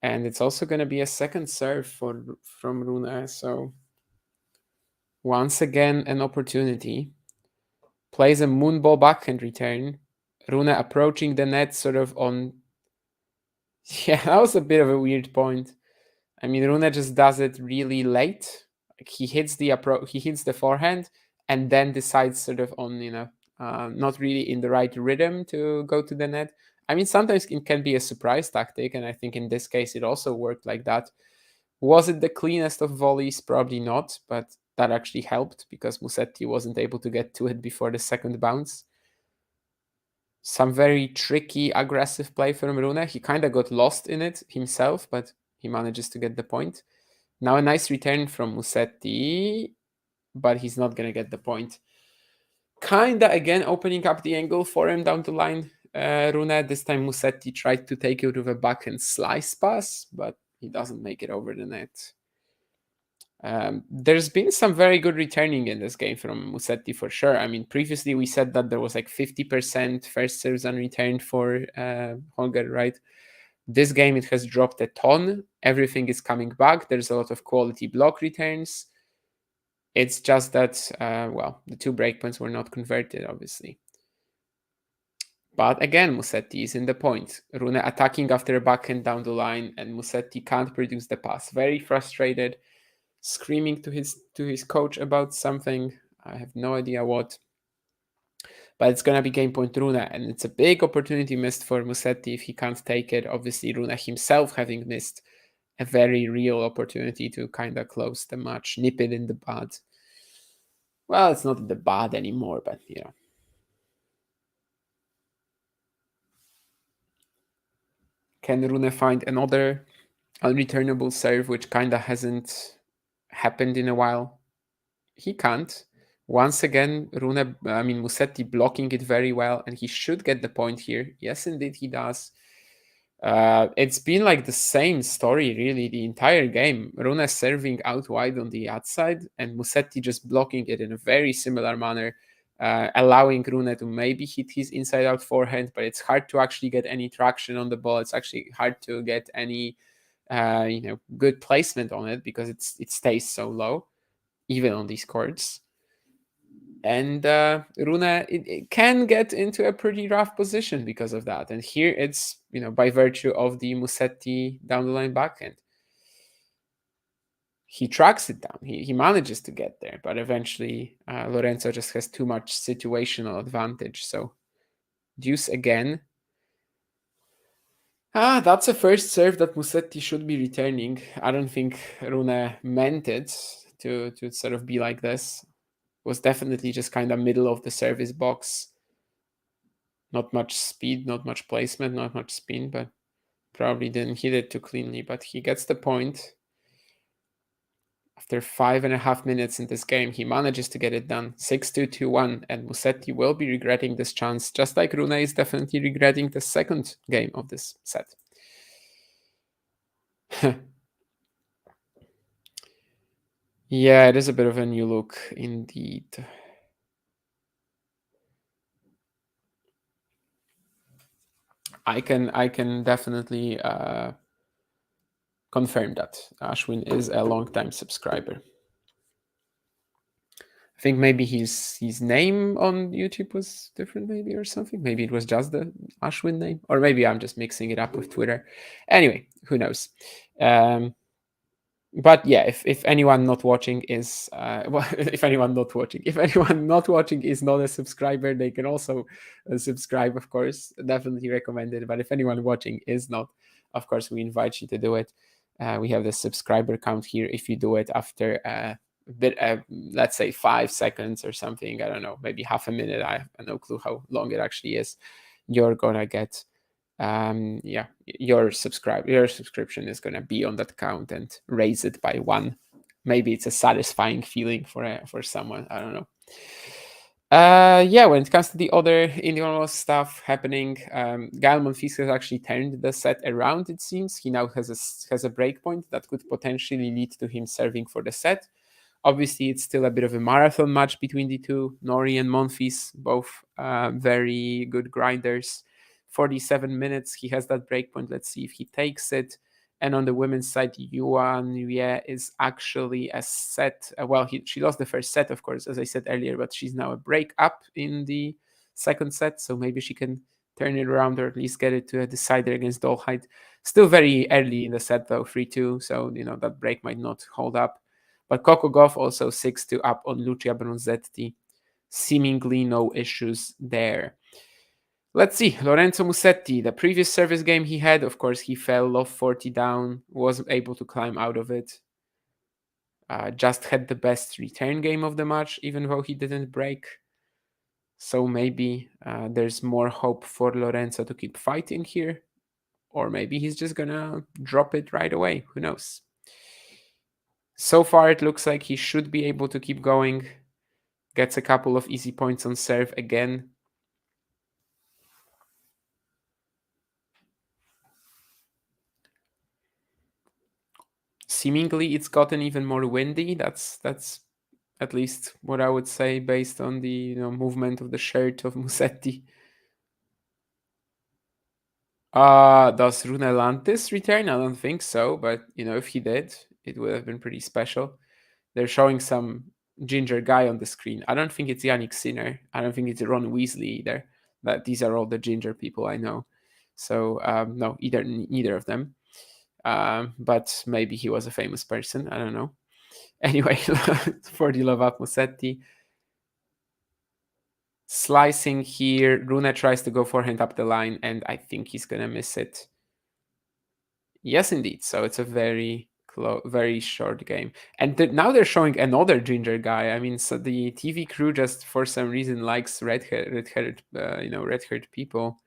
And it's also going to be a second serve from Rune. So once again, an opportunity. Plays a moonball backhand return. Rune approaching the net sort of on... Yeah, that was a bit of a weird point. I mean, Rune just does it really late. Like he hits the forehand and then decides sort of on, not really in the right rhythm to go to the net. I mean, sometimes it can be a surprise tactic, and I think in this case it also worked like that. Was it the cleanest of volleys? Probably not, but that actually helped because Musetti wasn't able to get to it before the second bounce. Some very tricky, aggressive play from Rune. He kind of got lost in it himself, but he manages to get the point. Now a nice return from Musetti, but he's not going to get the point. Kinda again opening up the angle for him down the line. Rune, this time Musetti tried to take it with a backhand slice pass, but he doesn't make it over the net. There's been some very good returning in this game from Musetti for sure. I mean, previously we said that there was like 50% first serves unreturned for Holger, right? This game it has dropped a ton. Everything is coming back. There's a lot of quality block returns. It's just that, well, the 2 breakpoints were not converted, obviously. But again, Musetti is in the point. Rune attacking after a backhand down the line, and Musetti can't produce the pass. Very frustrated, screaming to his coach about something. I have no idea what. But it's gonna be game point Rune, and it's a big opportunity missed for Musetti if he can't take it. Obviously, Rune himself having missed a very real opportunity to kind of close the match, nip it in the bud. Well, it's not in the bud anymore, but you know. Can Rune find another unreturnable serve, which kind of hasn't happened in a while? He can't. Once again, Musetti blocking it very well, and he should get the point here. Yes, indeed, he does. It's been like the same story, really, the entire game. Rune serving out wide on the outside, and Musetti just blocking it in a very similar manner, allowing Rune to maybe hit his inside-out forehand, but it's hard to actually get any traction on the ball. It's actually hard to get any, good placement on it because it stays so low, even on these courts. And Rune it can get into a pretty rough position because of that. And here it's by virtue of the Musetti down the line backhand. He tracks it down. He manages to get there, but eventually Lorenzo just has too much situational advantage. So deuce again. That's a first serve that Musetti should be returning. I don't think Rune meant it to sort of be like this. Was definitely just kind of middle of the service box. Not much speed, not much placement, not much spin, but probably didn't hit it too cleanly. But he gets the point. After 5.5 minutes in this game, he manages to get it done. 6-2, 2-1, and Musetti will be regretting this chance, just like Rune is definitely regretting the second game of this set. Yeah, it is a bit of a new look indeed. I can definitely confirm that Ashwin is a long-time subscriber. I think maybe his name on YouTube was different, maybe, or something. Maybe it was just the Ashwin name, or maybe I'm just mixing it up with Twitter. Anyway, who knows? But yeah, if anyone not watching is if anyone not watching is not a subscriber, they can also subscribe, of course. Definitely recommend it. But if anyone watching is not, of course, we invite you to do it. We have the subscriber count here. If you do it after a bit, let's say 5 seconds or something, I don't know, maybe half a minute. I have no clue how long it actually is. You're gonna get your subscription is going to be on that count and raise it by 1. Maybe it's a satisfying feeling for someone. I don't know. When it comes to the other individual stuff happening, Gael Monfils has actually turned the set around. It seems he now has a break point that could potentially lead to him serving for the set. Obviously, it's still a bit of a marathon match between the two. Nori and Monfils, both very good grinders. 47 minutes, he has that breakpoint. Let's see if he takes it. And on the women's side, Yuan Yue is actually a set. She lost the first set, of course, as I said earlier, but she's now a break up in the second set. So maybe she can turn it around or at least get it to a decider against Dolhide. Still very early in the set, though, 3-2. So, that break might not hold up. But Coco Gauff also 6-2 up on Lucia Bronzetti. Seemingly no issues there. Let's see, Lorenzo Musetti, the previous service game he had, of course, he fell low 40 down, wasn't able to climb out of it. Just had the best return game of the match, even though he didn't break. So maybe there's more hope for Lorenzo to keep fighting here. Or maybe he's just gonna drop it right away. Who knows? So far, it looks like he should be able to keep going. Gets a couple of easy points on serve again. Seemingly, it's gotten even more windy. That's at least what I would say based on the movement of the shirt of Musetti. Does Rune Lantis return? I don't think so, but if he did, it would have been pretty special. They're showing some ginger guy on the screen. I don't think it's Yannick Sinner. I don't think it's Ron Weasley either. But these are all the ginger people I know. So no, neither of them. But maybe he was a famous person. I don't know. Anyway, for the love up Musetti. Slicing here. Rune tries to go forehand up the line, and I think he's gonna miss it. Yes, indeed. So it's a very short game, and now they're showing another ginger guy. I mean, so the TV crew just for some reason likes red-haired people.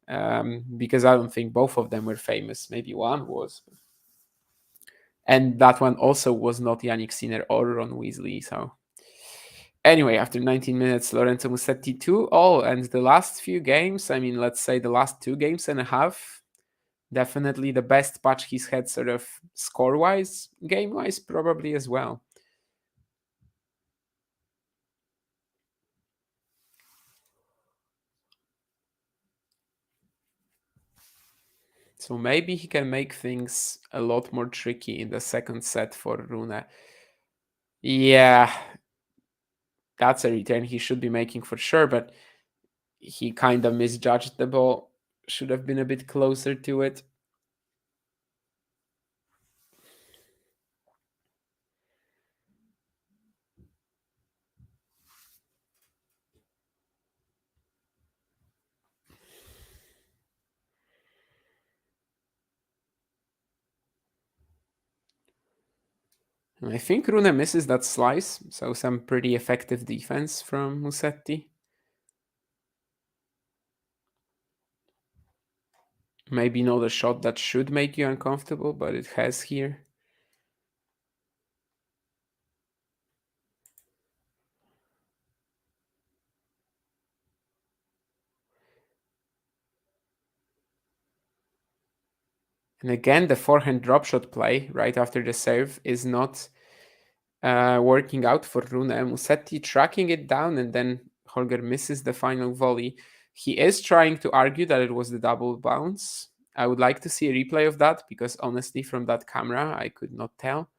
Because I don't think both of them were famous. Maybe one was, and that one also was not Yannick Sinner or Ron Weasley. So anyway, after 19 minutes, Lorenzo Musetti 2-all, and the last few games. I mean, let's say the last 2 games and a half. Definitely the best patch he's had, sort of score-wise, game-wise, probably as well. So maybe he can make things a lot more tricky in the second set for Rune. Yeah, that's a return he should be making for sure, but he kind of misjudged the ball. Should have been a bit closer to it. And I think Rune misses that slice, so some pretty effective defense from Musetti. Maybe not a shot that should make you uncomfortable, but it has here. And again, the forehand drop shot play right after the serve is not working out for Rune. Musetti tracking it down, and then Holger misses the final volley. He is trying to argue that it was the double bounce. I would like to see a replay of that because honestly, from that camera, I could not tell.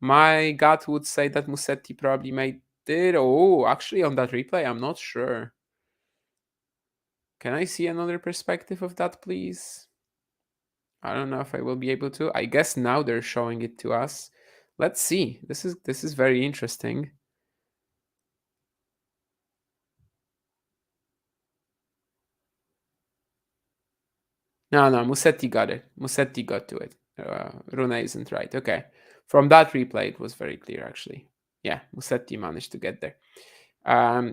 My gut would say that Musetti probably made it. Oh, actually, on that replay, I'm not sure. Can I see another perspective of that, please? I don't know if I will be able to. I guess now they're showing it to us. Let's see. This is very interesting. No, Musetti got it. Musetti got to it. Rune isn't right. Okay. From that replay, it was very clear, actually. Yeah, Musetti managed to get there.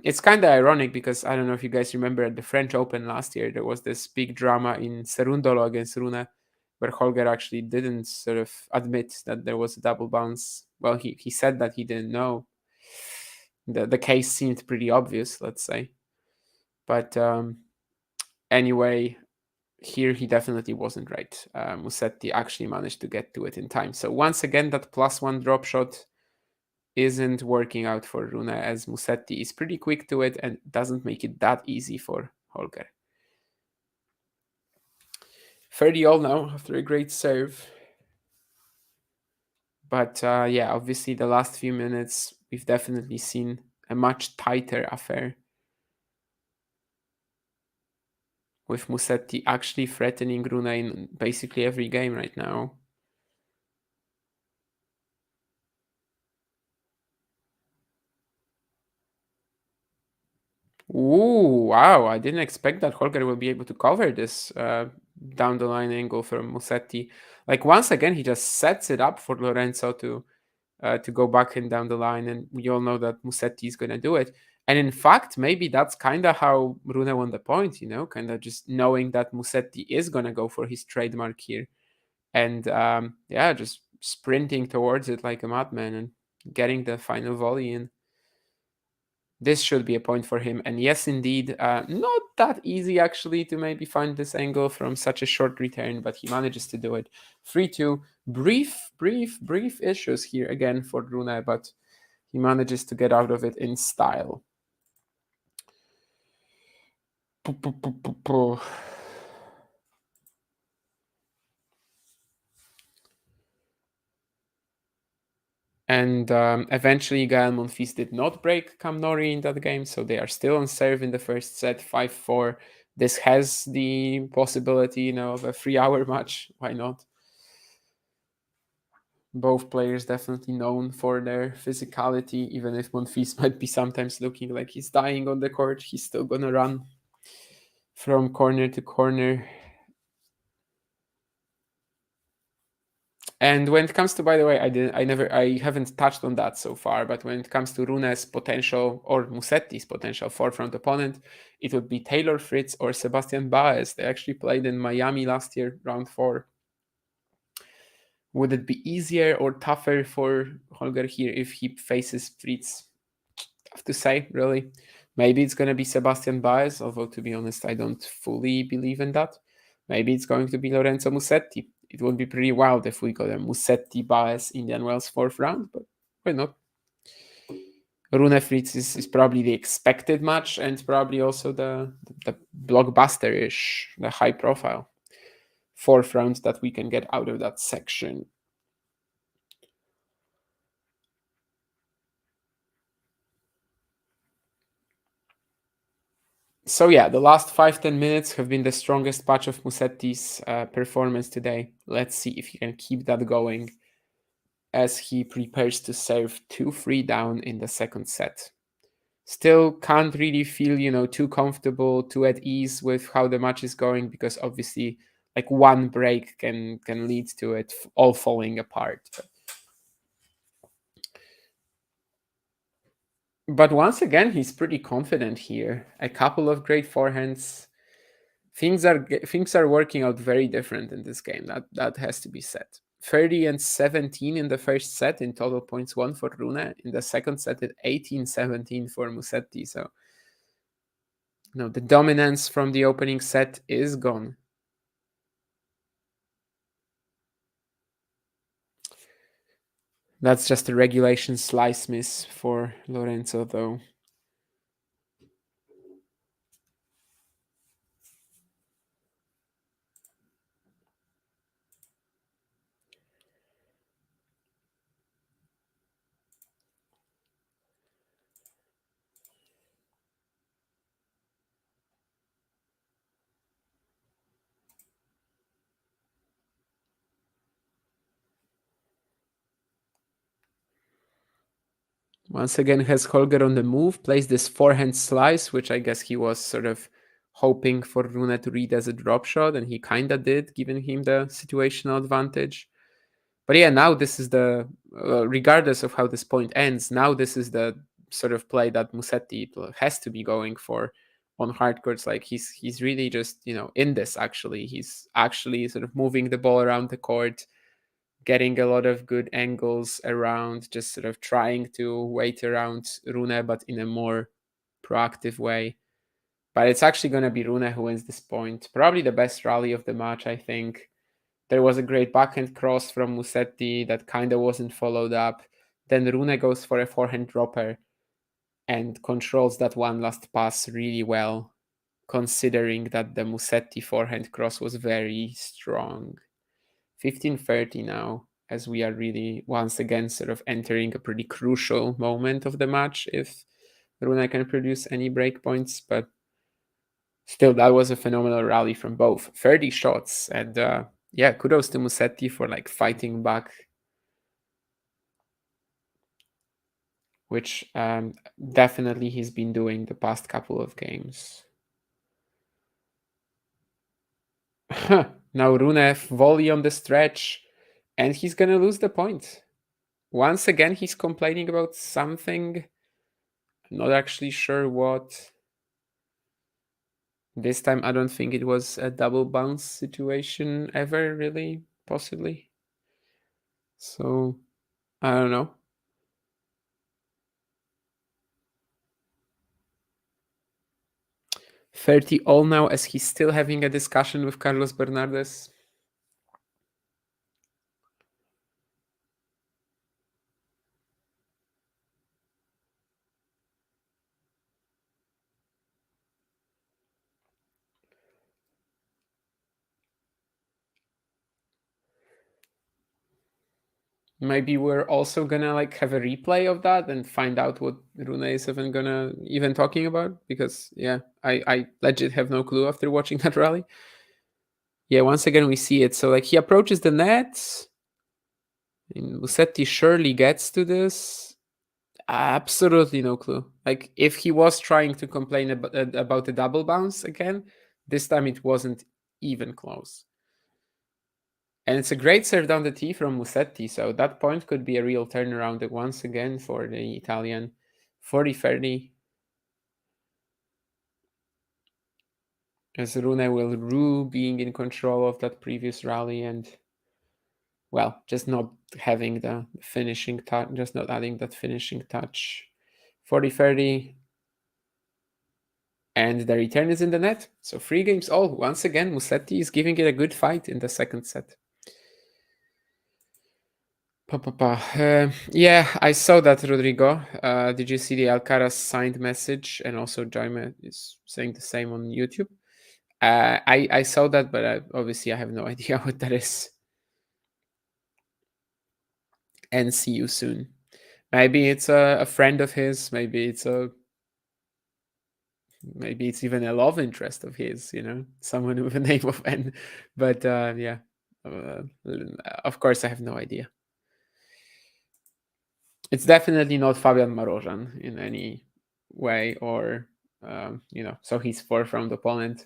It's kind of ironic because I don't know if you guys remember at the French Open last year, there was this big drama in Serundolo against Rune, where Holger actually didn't sort of admit that there was a double bounce. Well, he said that he didn't know. The case seemed pretty obvious, let's say. But anyway, here he definitely wasn't right. Musetti actually managed to get to it in time. So once again, that +1 drop shot isn't working out for Rune, as Musetti is pretty quick to it and doesn't make it that easy for Holger. 30-all now after a great serve. But yeah, obviously the last few minutes, we've definitely seen a much tighter affair, with Musetti actually threatening Rune in basically every game right now. Ooh, wow. I didn't expect that Holger will be able to cover this down the line angle from Musetti. Like, once again, he just sets it up for Lorenzo to go back and down the line, and we all know that Musetti is going to do it. And in fact, maybe that's kind of how Rune won the point, kind of just knowing that Musetti is going to go for his trademark here. And yeah, just sprinting towards it like a madman and getting the final volley in. This should be a point for him. And yes, indeed, not that easy actually to maybe find this angle from such a short return, but he manages to do it. 3-2. Brief issues here again for Rune, but he manages to get out of it in style. And eventually, Gael Monfils did not break Cam Nori in that game, so they are still on serve in the first set, 5-4. This has the possibility, of a 3-hour match. Why not? Both players definitely known for their physicality. Even if Monfils might be sometimes looking like he's dying on the court, he's still gonna run from corner to corner. And when it comes to, by the way, I haven't touched on that so far, but when it comes to Rune's potential or Musetti's potential forefront opponent, it would be Taylor Fritz or Sebastian Baez. They actually played in Miami last year, round 4. Would it be easier or tougher for Holger here if he faces Fritz? Tough to say, really. Maybe it's going to be Sebastian Baez, although to be honest, I don't fully believe in that. Maybe it's going to be Lorenzo Musetti. It would be pretty wild if we got a Musetti Baez Indian Wells 4th round, but why not? Rune Fritz is probably the expected match and probably also the blockbuster-ish, the high profile 4th round that we can get out of that section. So yeah, the last 5-10 minutes have been the strongest patch of Musetti's performance today. Let's see if he can keep that going as he prepares to serve 2-3 down in the second set. Still can't really feel, too comfortable, too at ease with how the match is going, because obviously like one break can lead to it all falling apart. But once again, he's pretty confident here. A couple of great forehands. Things are working out very different in this game. That has to be said. 30 and 17 in the first set in total points won for Rune. In the second set, at 18-17 for Musetti. So, the dominance from the opening set is gone. That's just a regulation slice miss for Lorenzo, though. Once again, has Holger on the move, plays this forehand slice, which I guess he was sort of hoping for Rune to read as a drop shot, and he kind of did, giving him the situational advantage. But yeah, now this is regardless of how this point ends, now this is the sort of play that Musetti has to be going for on hard courts. Like he's really just, in this actually. He's actually sort of moving the ball around the court, getting a lot of good angles around, just sort of trying to wait around Rune, but in a more proactive way. But it's actually going to be Rune who wins this point. Probably the best rally of the match, I think. There was a great backhand cross from Musetti that kind of wasn't followed up. Then Rune goes for a forehand dropper and controls that one last pass really well, considering that the Musetti forehand cross was very strong. 15-30 now, as we are really once again sort of entering a pretty crucial moment of the match if Rune can produce any breakpoints. But still, that was a phenomenal rally from both. 30 shots, and yeah, kudos to Musetti for like fighting back, which definitely he's been doing the past couple of games. Now Rune volley on the stretch, and he's gonna lose the point. Once again, he's complaining about something. I'm not actually sure what. This time, I don't think it was a double bounce situation ever, really, possibly. So, I don't know. 30 all now, as he's still having a discussion with Carlos Bernardes. Maybe we're also gonna like have a replay of that and find out what Rune is even talking about, because yeah, I legit have no clue after watching that rally. Yeah, once again we see it. So like he approaches the net. And Musetti surely gets to this. Absolutely no clue. Like if he was trying to complain about the double bounce again, this time it wasn't even close. And it's a great serve down the tee from Musetti, so that point could be a real turnaround once again for the Italian. 40-30. As Rune will rue being in control of that previous rally and, well, just not having the finishing touch, just not adding that finishing touch. 40-30. And the return is in the net. So 3 games all. Once again, Musetti is giving it a good fight in the second set. Yeah, I saw that, Rodrigo. Did you see the Alcaraz signed message? And also Jaime is saying the same on YouTube. I saw that, but obviously I have no idea what that is. And see you soon. Maybe it's a friend of his. Maybe it's even a love interest of his. Someone with a name of N. But yeah, of course I have no idea. It's definitely not Fabian Marozsan in any way, or so he's fourth round opponent.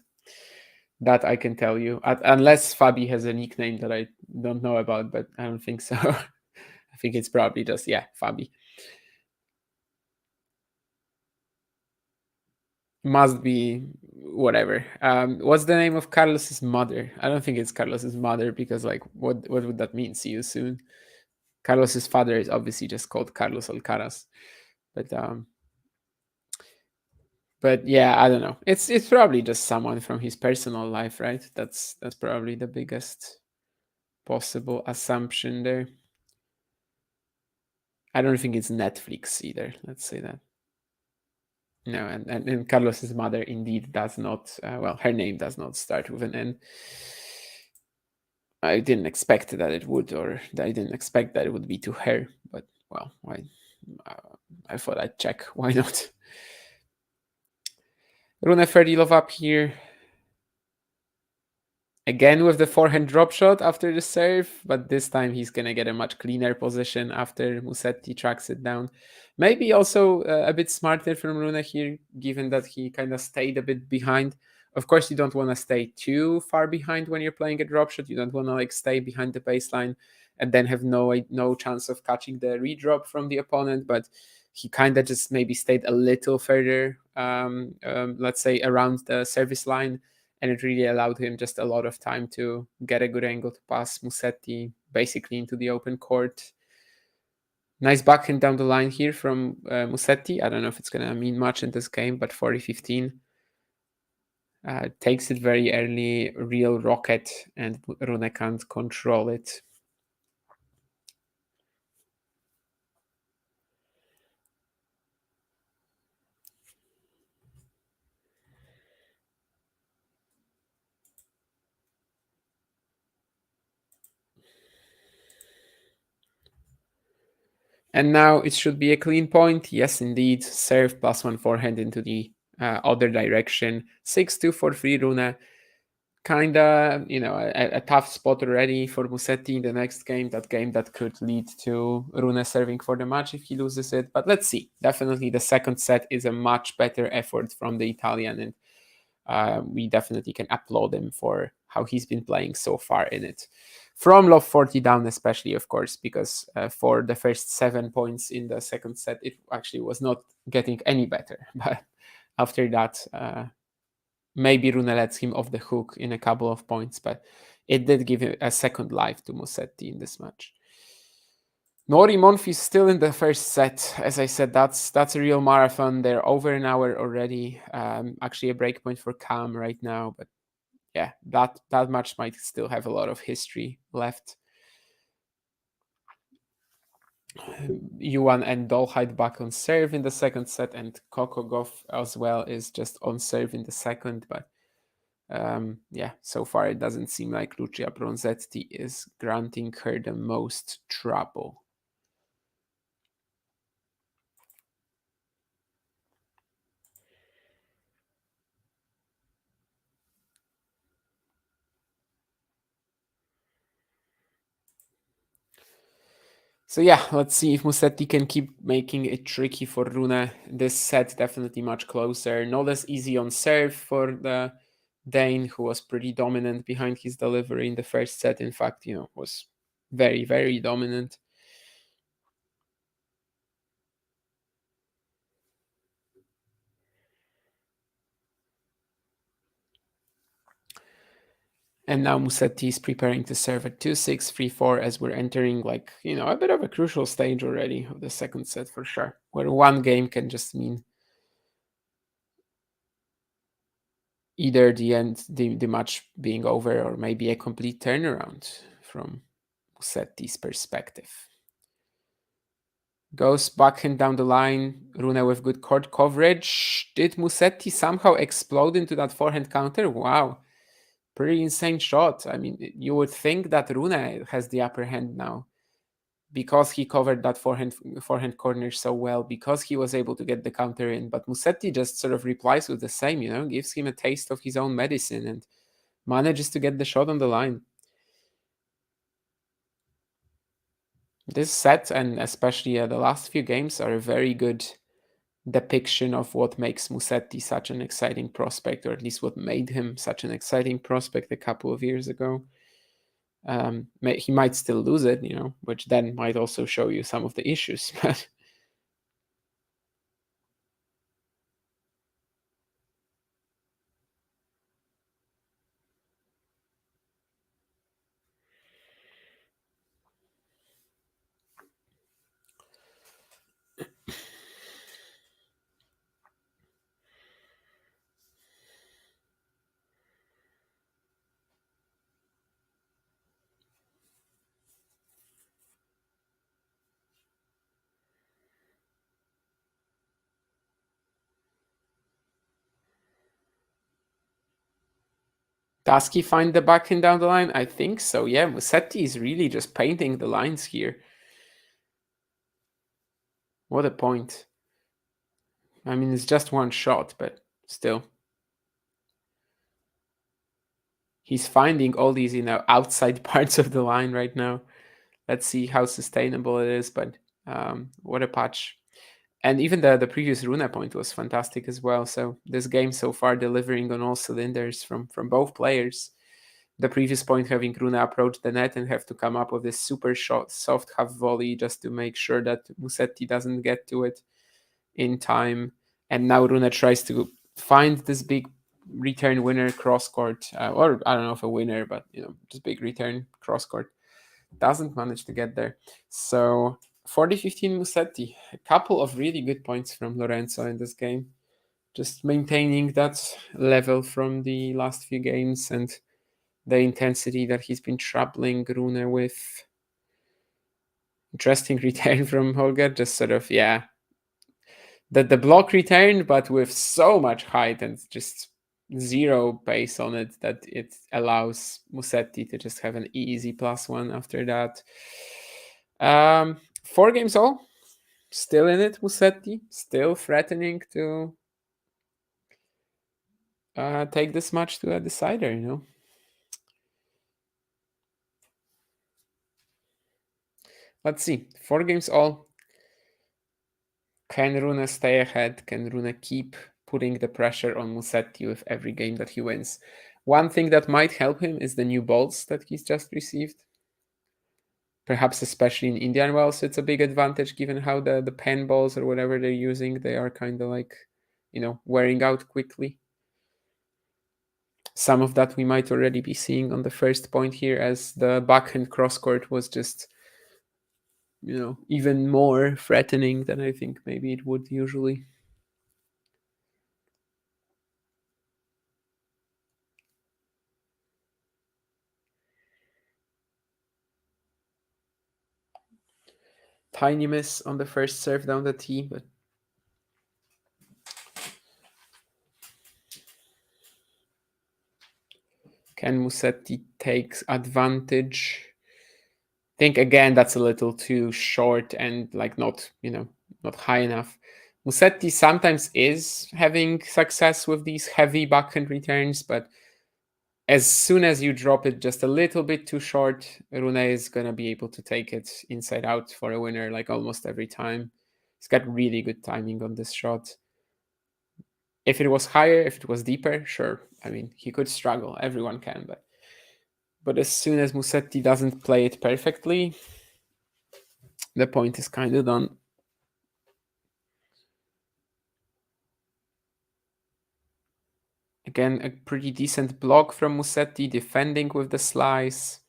That I can tell you, unless Fabi has a nickname that I don't know about, but I don't think so. I think it's probably just Fabi. Must be whatever. What's the name of Carlos's mother? I don't think it's Carlos's mother, because like what would that mean? See you soon. Carlos's father is obviously just called Carlos Alcaraz, but yeah, I don't know. It's probably just someone from his personal life, right? That's probably the biggest possible assumption there. I don't think it's Netflix either. Let's say that. No, and Carlos's mother indeed does not. Well, her name does not start with an N. I didn't expect that it would, or I didn't expect that it would be to her. But well, why? I thought I'd check. Why not? Rune Ferdilov up here. Again with the forehand drop shot after the serve, but this time he's going to get a much cleaner position after Musetti tracks it down. Maybe also a bit smarter from Rune here, given that he kind of stayed a bit behind. Of course, you don't want to stay too far behind when you're playing a drop shot. You don't want to like stay behind the baseline and then have no chance of catching the redrop from the opponent. But he kind of just maybe stayed a little further, let's say around the service line, and it really allowed him just a lot of time to get a good angle to pass Musetti basically into the open court. Nice backhand down the line here from Musetti. I don't know if it's going to mean much in this game, but 40-15. Takes it very early, real rocket, and Rune can't control it. And now it should be a clean point. Yes, indeed. Serve +1 forehand into the other direction. 6-2 for free Rune. Kinda, a tough spot already for Musetti in the next game. That game that could lead to Rune serving for the match if he loses it. But let's see. Definitely the second set is a much better effort from the Italian, and we definitely can applaud him for how he's been playing so far in it. From love 40 down, especially, of course, because for the first 7 points in the second set, it actually was not getting any better. But after that, maybe Rune lets him off the hook in a couple of points, but it did give a second life to Musetti in this match. Nori Monfils still in the first set. As I said, that's a real marathon. They're over an hour already. Actually, a breakpoint for Cam right now, but yeah, that match might still have a lot of history left. Yuan and Dolhide back on serve in the second set, and Kokogov as well is just on serve in the second. But yeah, so far it doesn't seem like Lucia Bronzetti is granting her the most trouble. So yeah, let's see if Musetti can keep making it tricky for Rune. This set definitely much closer. Not as easy on serve for the Dane, who was pretty dominant behind his delivery in the first set. In fact, was very, very dominant. And now Musetti is preparing to serve at 2-6, 3-4 as we're entering a bit of a crucial stage already of the second set for sure, where one game can just mean either the end, the match being over, or maybe a complete turnaround from Musetti's perspective. Goes backhand down the line, Rune with good court coverage. Did Musetti somehow explode into that forehand counter? Wow. Pretty insane shot. I mean, you would think that Rune has the upper hand now because he covered that forehand corner so well, because he was able to get the counter in. But Musetti just sort of replies with the same, gives him a taste of his own medicine and manages to get the shot on the line. This set, and especially the last few games, are a very good depiction of what makes Musetti such an exciting prospect, or at least what made him such an exciting prospect a couple of years ago. He might still lose it, which then might also show you some of the issues. But does he find the backhand down the line? I think so. Yeah, Musetti is really just painting the lines here. What a point. I mean, it's just one shot, but still. He's finding all these, outside parts of the line right now. Let's see how sustainable it is, but what a patch. And even the previous Rune point was fantastic as well. So this game so far delivering on all cylinders from both players. The previous point having Rune approach the net and have to come up with this super shot, soft half volley just to make sure that Musetti doesn't get to it in time. And now Rune tries to find this big return winner cross court, or I don't know if a winner, but just big return cross court. Doesn't manage to get there. So 40-15 Musetti. A couple of really good points from Lorenzo in this game. Just maintaining that level from the last few games and the intensity that he's been troubling Rune with. Interesting return from Holger. Just sort of, the block return, but with so much height and just zero pace on it that it allows Musetti to just have an easy +1 after that. 4 games all. Still in it, Musetti. Still threatening to take this match to a decider, Let's see. 4 games all. Can Rune stay ahead? Can Rune keep putting the pressure on Musetti with every game that he wins? One thing that might help him is the new balls that he's just received. Perhaps especially in Indian Wells, it's a big advantage given how the pen balls or whatever they're using, they are kind of like, wearing out quickly. Some of that we might already be seeing on the first point here, as the backhand cross court was just even more threatening than I think maybe it would usually. Tiny miss on the first serve down the tee, but can Musetti takes advantage? I think again that's a little too short and like not high enough. Musetti sometimes is having success with these heavy backhand returns, but as soon as you drop it just a little bit too short, Rune is gonna be able to take it inside out for a winner like almost every time. He's got really good timing on this shot. If it was higher, if it was deeper, sure. I mean, he could struggle. Everyone can, but as soon as Musetti doesn't play it perfectly, the point is kind of done. Again, a pretty decent block from Musetti, defending with the slice.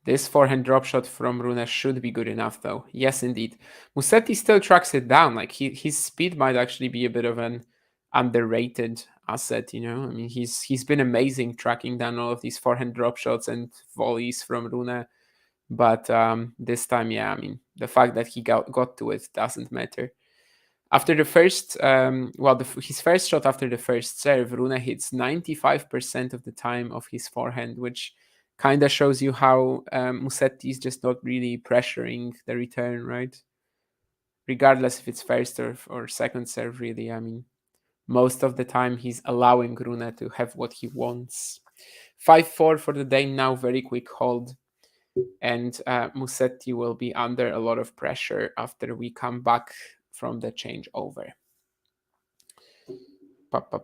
This forehand drop shot from Rune should be good enough, though. Yes, indeed. Musetti still tracks it down. Like his speed might actually be a bit of an underrated asset. I mean, he's been amazing tracking down all of these forehand drop shots and volleys from Rune. But this time, yeah, I mean, the fact that he got to it doesn't matter. After the first, his first shot after the first serve, Rune hits 95% of the time of his forehand, which kind of shows you how Musetti is just not really pressuring the return, right? Regardless if it's first or second serve, really. I mean, most of the time he's allowing Rune to have what he wants. 5-4 for the Dane now, very quick hold. And Musetti will be under a lot of pressure after we come back from the changeover.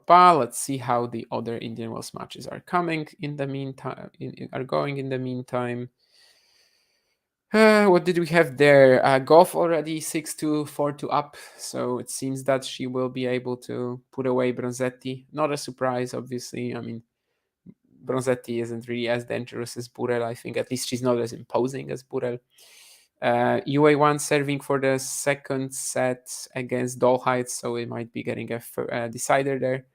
Let's see how the other Indian Wells matches are coming in the meantime. Are going in the meantime. What did we have there? Goff already 6-2, 4-2 up. So it seems that she will be able to put away Bronzetti. Not a surprise, obviously. I mean, Bronzetti isn't really as dangerous as Burel. I think at least she's not as imposing as Burel. UA1 serving for the second set against Dolhide, so we might be getting a decider there.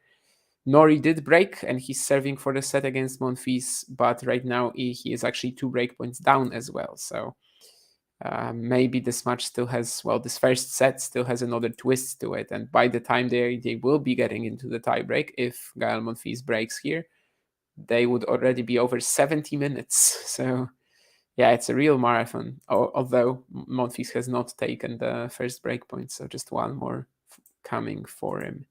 Nori did break, and he's serving for the set against Monfils, but right now he is actually 2 break points down as well. So maybe this match still has, this first set still has another twist to it. And by the time they will be getting into the tiebreak, if Gael Monfils breaks here, they would already be over 70 minutes. So yeah, it's a real marathon, although Monfils has not taken the first break point, so just one more coming for him.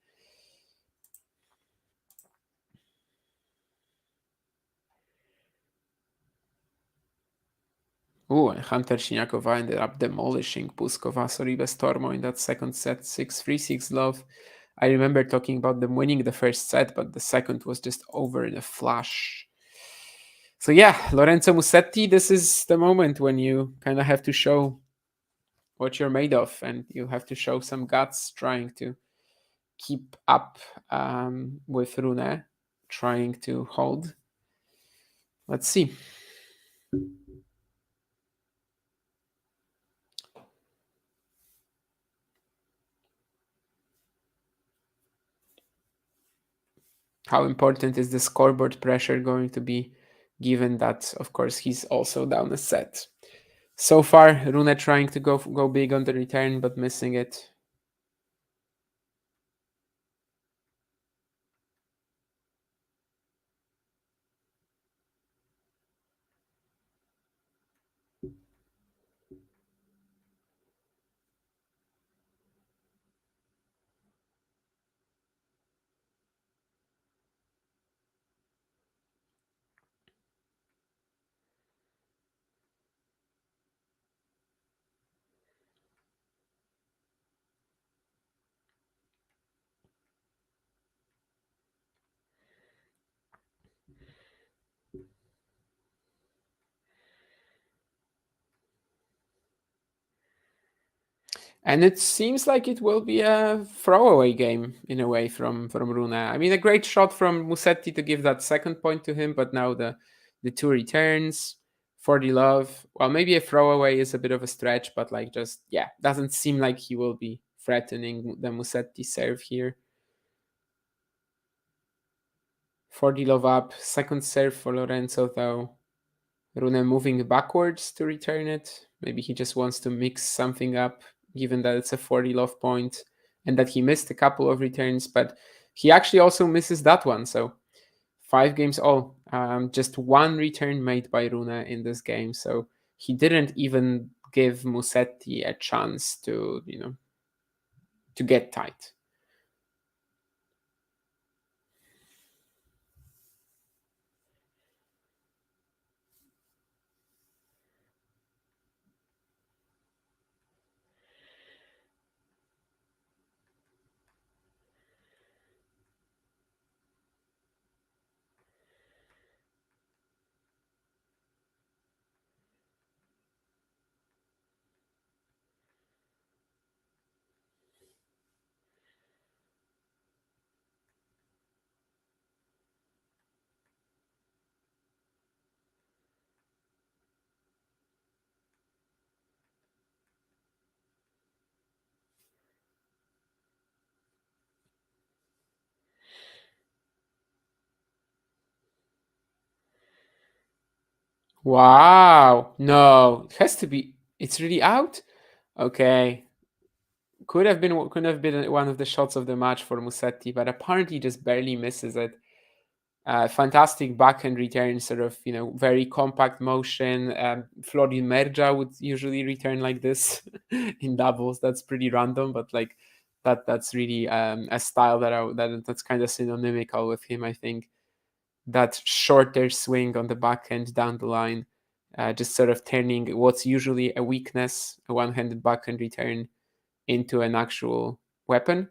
And Hunter Siniakova ended up demolishing Puskova Soribes Stormo in that second set, 6-3, 6-love. I remember talking about them winning the first set, but the second was just over in a flash. So yeah, Lorenzo Musetti, this is the moment when you kind of have to show what you're made of, and you have to show some guts trying to keep up with Rune, trying to hold. Let's see. How important is the scoreboard pressure going to be, given that, of course, he's also down a set? So far, Rune trying to go big on the return, but missing it. And it seems like it will be a throwaway game in a way from Rune. I mean, a great shot from Musetti to give that second point to him, but now the two returns for the love. Well, maybe a throwaway is a bit of a stretch, but like just yeah, doesn't seem like he will be threatening the Musetti serve here. For the love up, second serve for Lorenzo though. Rune moving backwards to return it. Maybe he just wants to mix something up, given that it's a 40 love point and that he missed a couple of returns, but he actually also misses that one. So 5 games all. Just one return made by Rune in this game. So he didn't even give Musetti a chance to, to get tight. Wow. No, it has to be. It's really out? Okay. Could have been one of the shots of the match for Musetti, but apparently just barely misses it. Fantastic backhand return, sort of very compact motion. Florin Merja would usually return like this in doubles. That's pretty random, but like that's really a style that's kind of synonymical with him. I think that shorter swing on the backhand down the line, just sort of turning what's usually a weakness, a one-handed backhand return, into an actual weapon,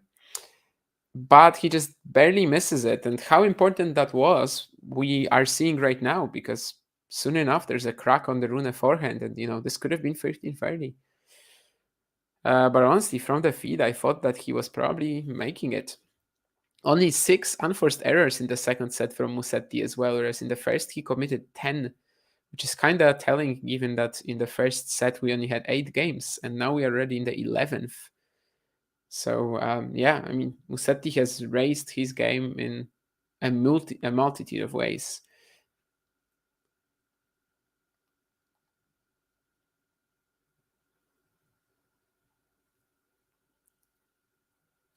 but he just barely misses it. And how important that was, we are seeing right now, because soon enough there's a crack on the Rune forehand, and this could have been 15-30. But honestly, from the feed, I thought that he was probably making it. Only 6 unforced errors in the second set from Musetti as well, whereas in the first he committed 10, which is kind of telling, given that in the first set we only had 8 games, and now we are already in the 11th. So yeah, I mean, Musetti has raised his game in a multitude of ways.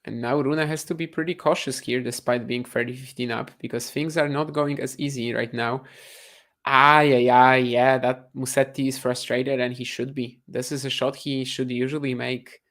And now Rune has to be pretty cautious here, despite being 30-15 up, because things are not going as easy right now. Yeah, that Musetti is frustrated, and he should be. This is a shot he should usually make.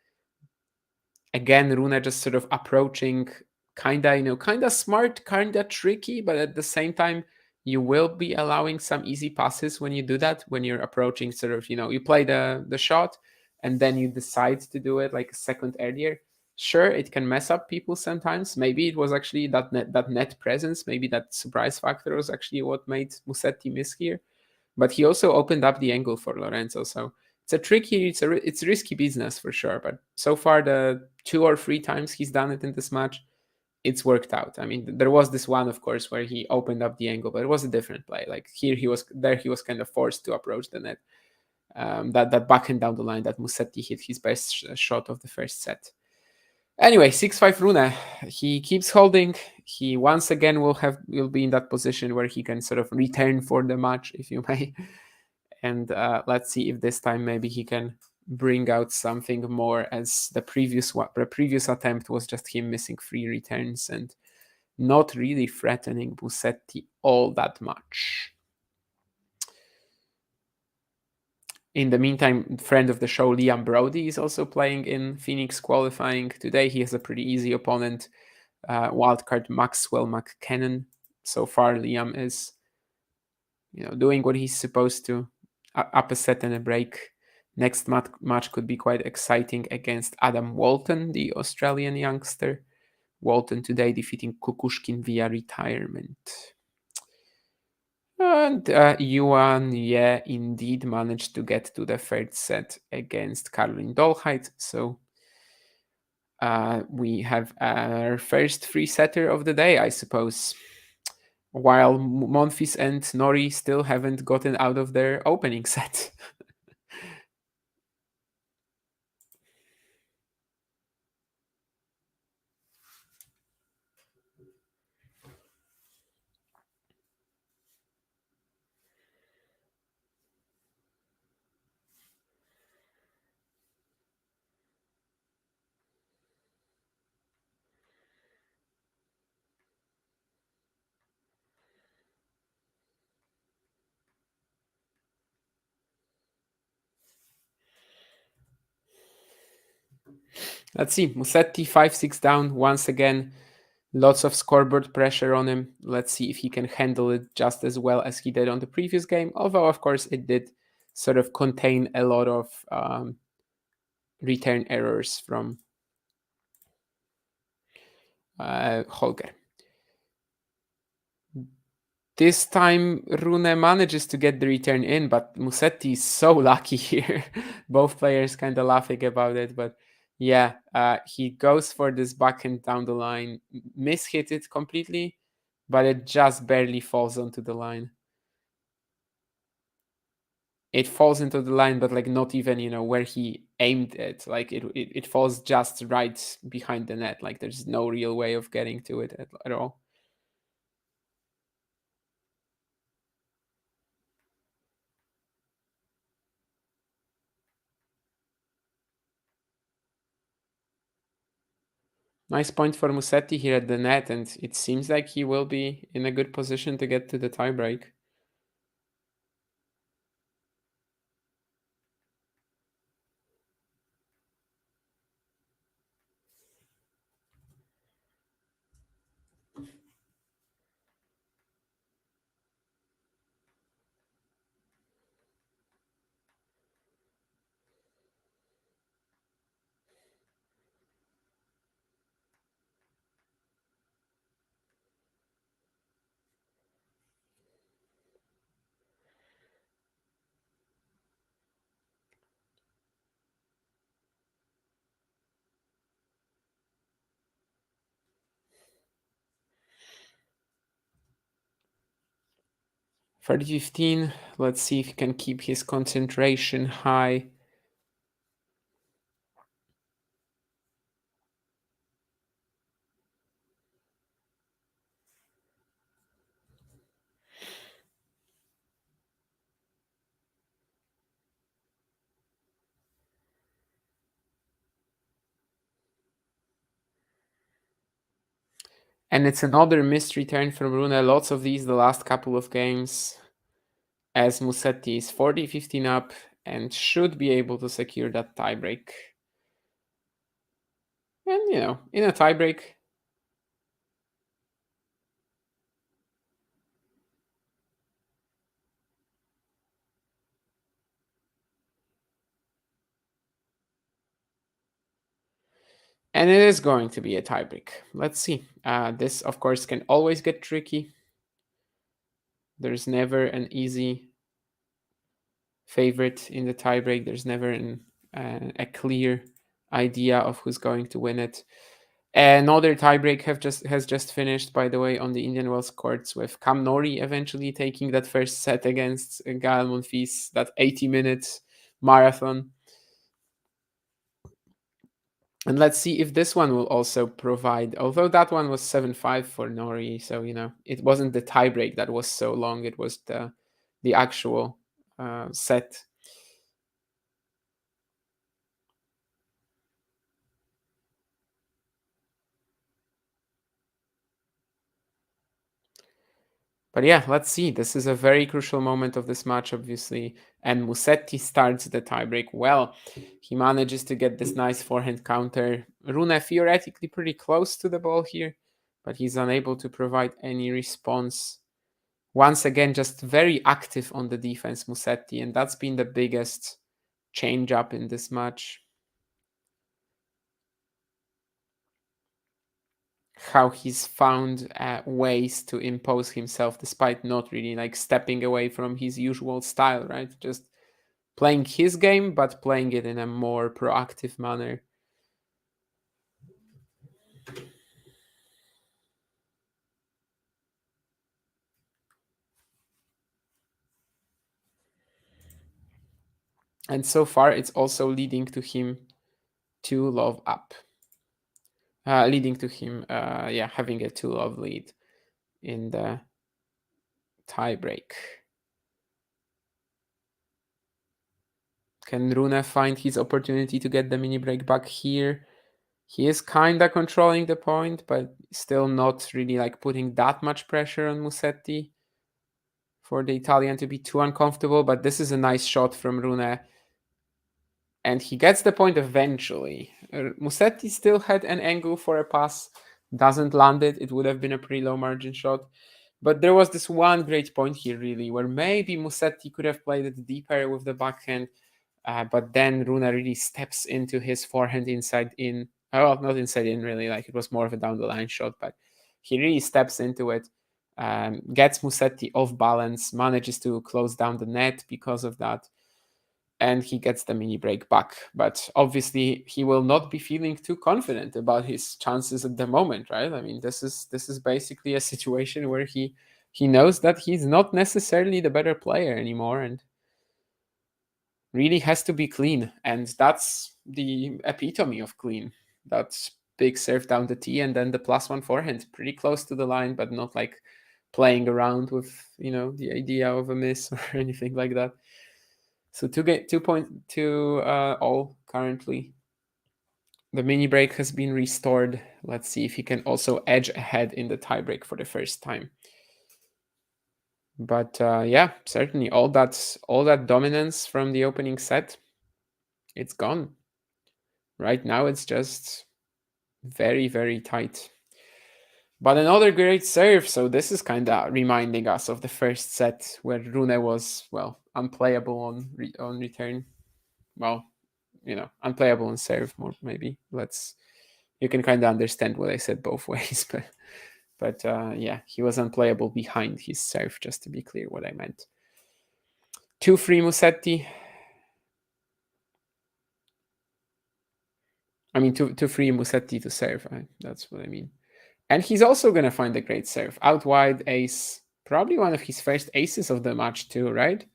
Again, Rune just sort of approaching kinda smart, kinda tricky, but at the same time, you will be allowing some easy passes when you do that, when you're approaching sort of, you play the shot and then you decide to do it like a second earlier. Sure, it can mess up people sometimes. Maybe it was actually that net presence, maybe that surprise factor was actually what made Musetti miss here. But he also opened up the angle for Lorenzo, so it's risky business for sure. But so far, the 2 or 3 times he's done it in this match, it's worked out. I mean, there was this one, of course, where he opened up the angle, but it was a different play. Like here, he was kind of forced to approach the net. That backhand down the line that Musetti hit his best shot of the first set. Anyway, 6-5 Rune. He keeps holding. He once again will be in that position where he can sort of return for the match, if you may. And let's see if this time maybe he can bring out something more, as the previous attempt was just him missing 3 returns and not really threatening Musetti all that much. In the meantime, friend of the show Liam Brody is also playing in Phoenix qualifying. Today he has a pretty easy opponent, wildcard Maxwell McKennon. So far, Liam is doing what he's supposed to, up a set and a break. Next match could be quite exciting against Adam Walton, the Australian youngster. Walton today defeating Kukushkin via retirement. And Yuan, yeah, indeed managed to get to the third set against Caroline Dolheit. So we have our first free setter of the day, I suppose. While Monfils and Nori still haven't gotten out of their opening set. Let's see. Musetti 5-6 down once again. Lots of scoreboard pressure on him. Let's see if he can handle it just as well as he did on the previous game. Although, of course, it did sort of contain a lot of return errors from Holger. This time, Rune manages to get the return in, but Musetti is so lucky here. Both players kind of laughing about it, but yeah, he goes for this backhand down the line, mishit it completely, but it just barely falls onto the line. It falls into the line, but like not even where he aimed it. Like it falls just right behind the net. Like there's no real way of getting to it at all. Nice point for Musetti here at the net, and it seems like he will be in a good position to get to the tiebreak. For the 15, let's see if he can keep his concentration high. And it's another missed return from Rune. Lots of these the last couple of games. As Musetti is 40-15 up and should be able to secure that tiebreak. And in a tiebreak, and it is going to be a tiebreak. Let's see. This, of course, can always get tricky. There's never an easy favorite in the tiebreak. There's never a clear idea of who's going to win it. Another tiebreak has just finished, by the way, on the Indian Wells courts, with Cam Nori eventually taking that first set against Gael Monfils, that 80-minute marathon. And let's see if this one will also provide, although that one was 7-5 for Nori, so it wasn't the tiebreak that was so long, it was the actual set. But yeah, let's see. This is a very crucial moment of this match, obviously. And Musetti starts the tiebreak well. He manages to get this nice forehand counter. Rune theoretically pretty close to the ball here, but he's unable to provide any response. Once again, just very active on the defense, Musetti, and that's been the biggest change up in this match. How he's found ways to impose himself despite not really like stepping away from his usual style, right? Just playing his game, but playing it in a more proactive manner. And so far, it's also leading to him 2-love up. Leading to him, having a 2-love lead in the tiebreak. Can Rune find his opportunity to get the mini break back here? He is kinda controlling the point, but still not really like putting that much pressure on Musetti for the Italian to be too uncomfortable. But this is a nice shot from Rune, and he gets the point eventually. Musetti still had an angle for a pass, doesn't land it. It would have been a pretty low margin shot. But there was this one great point here, really, where maybe Musetti could have played it deeper with the backhand, but then Rune really steps into his forehand inside in. Well, not inside in, really. Like it was more of a down the line shot, but he really steps into it, gets Musetti off balance, manages to close down the net because of that, and he gets the mini break back. But obviously, he will not be feeling too confident about his chances at the moment, right? I mean, this is basically a situation where he knows that he's not necessarily the better player anymore, and really has to be clean. And that's the epitome of clean. That's big serve down the tee and then the +1 forehand, pretty close to the line, but not like playing around with the idea of a miss or anything like that. So 2.2 all currently. The mini break has been restored. Let's see if he can also edge ahead in the tiebreak for the first time. But certainly all that dominance from the opening set, it's gone. Right now it's just very, very tight. But another great serve. So this is kind of reminding us of the first set where Rune was, well, unplayable on return. Well, unplayable on serve more maybe. You can kind of understand what I said both ways, but he was unplayable behind his serve, just to be clear what I meant. 2-3 Musetti. I mean, 2-3 Musetti to serve. That's what I mean. And he's also going to find a great serve. Out wide ace, probably one of his first aces of the match too, right?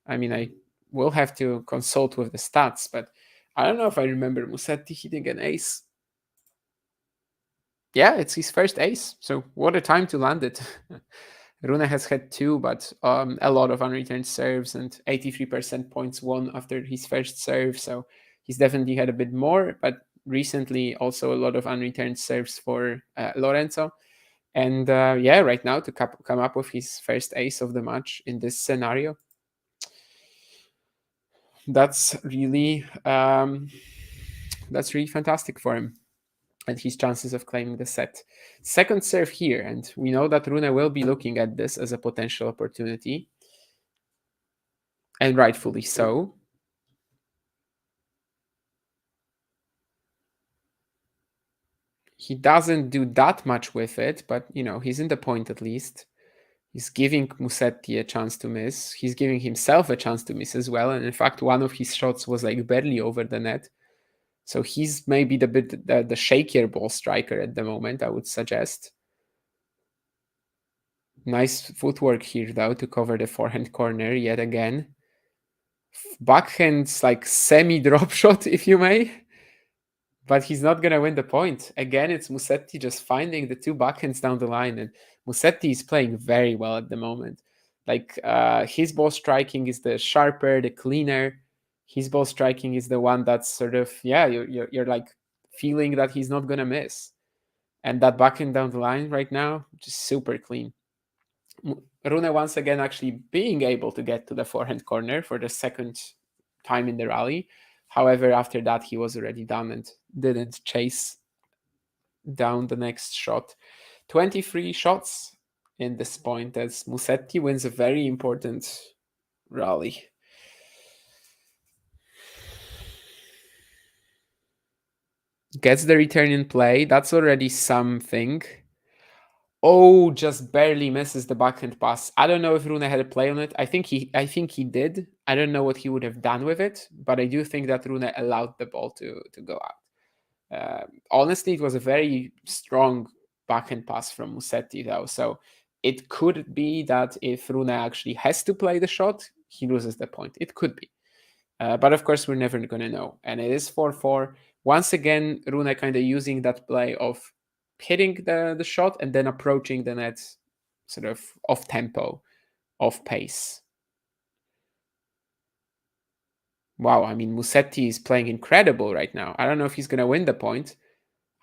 I mean, I will have to consult with the stats, but I don't know if I remember Musetti hitting an ace. Yeah, it's his first ace. So what a time to land it. Rune has had 2, but a lot of unreturned serves and 83% points won after his first serve. So he's definitely had a bit more, but recently also a lot of unreturned serves for Lorenzo. And right now to come up with his first ace of the match in this scenario, that's really fantastic for him and his chances of claiming the set. Second serve here, and we know that Rune will be looking at this as a potential opportunity, and rightfully so. He doesn't do that much with it, but he's in the point at least. He's giving Musetti a chance to miss. He's giving himself a chance to miss as well. And in fact, one of his shots was like barely over the net. So he's maybe the shakier ball striker at the moment, I would suggest. Nice footwork here, though, to cover the forehand corner yet again. Backhand's like semi-drop shot, if you may. But he's not going to win the point. Again, it's Musetti just finding the 2 backhands down the line. And Musetti is playing very well at the moment. Like his ball striking is the sharper, the cleaner. His ball striking is the one that's sort of, you're like feeling that he's not going to miss. And that backhand down the line right now, just super clean. Rune once again actually being able to get to the forehand corner for the second time in the rally. However, after that, he was already done and didn't chase down the next shot. 23 shots in this point as Musetti wins a very important rally. Gets the return in play. That's already something. Oh, just barely misses the backhand pass. I don't know if Rune had a play on it. I think he did. I don't know what he would have done with it, but I do think that Rune allowed the ball to go out. Honestly, it was a very strong backhand pass from Musetti, though. So it could be that if Rune actually has to play the shot, he loses the point. It could be. But of course, we're never going to know. And it is 4-4. Once again, Rune kind of using that play of hitting the shot and then approaching the net sort of off tempo, off pace. Wow, I mean, Musetti is playing incredible right now. I don't know if he's going to win the point.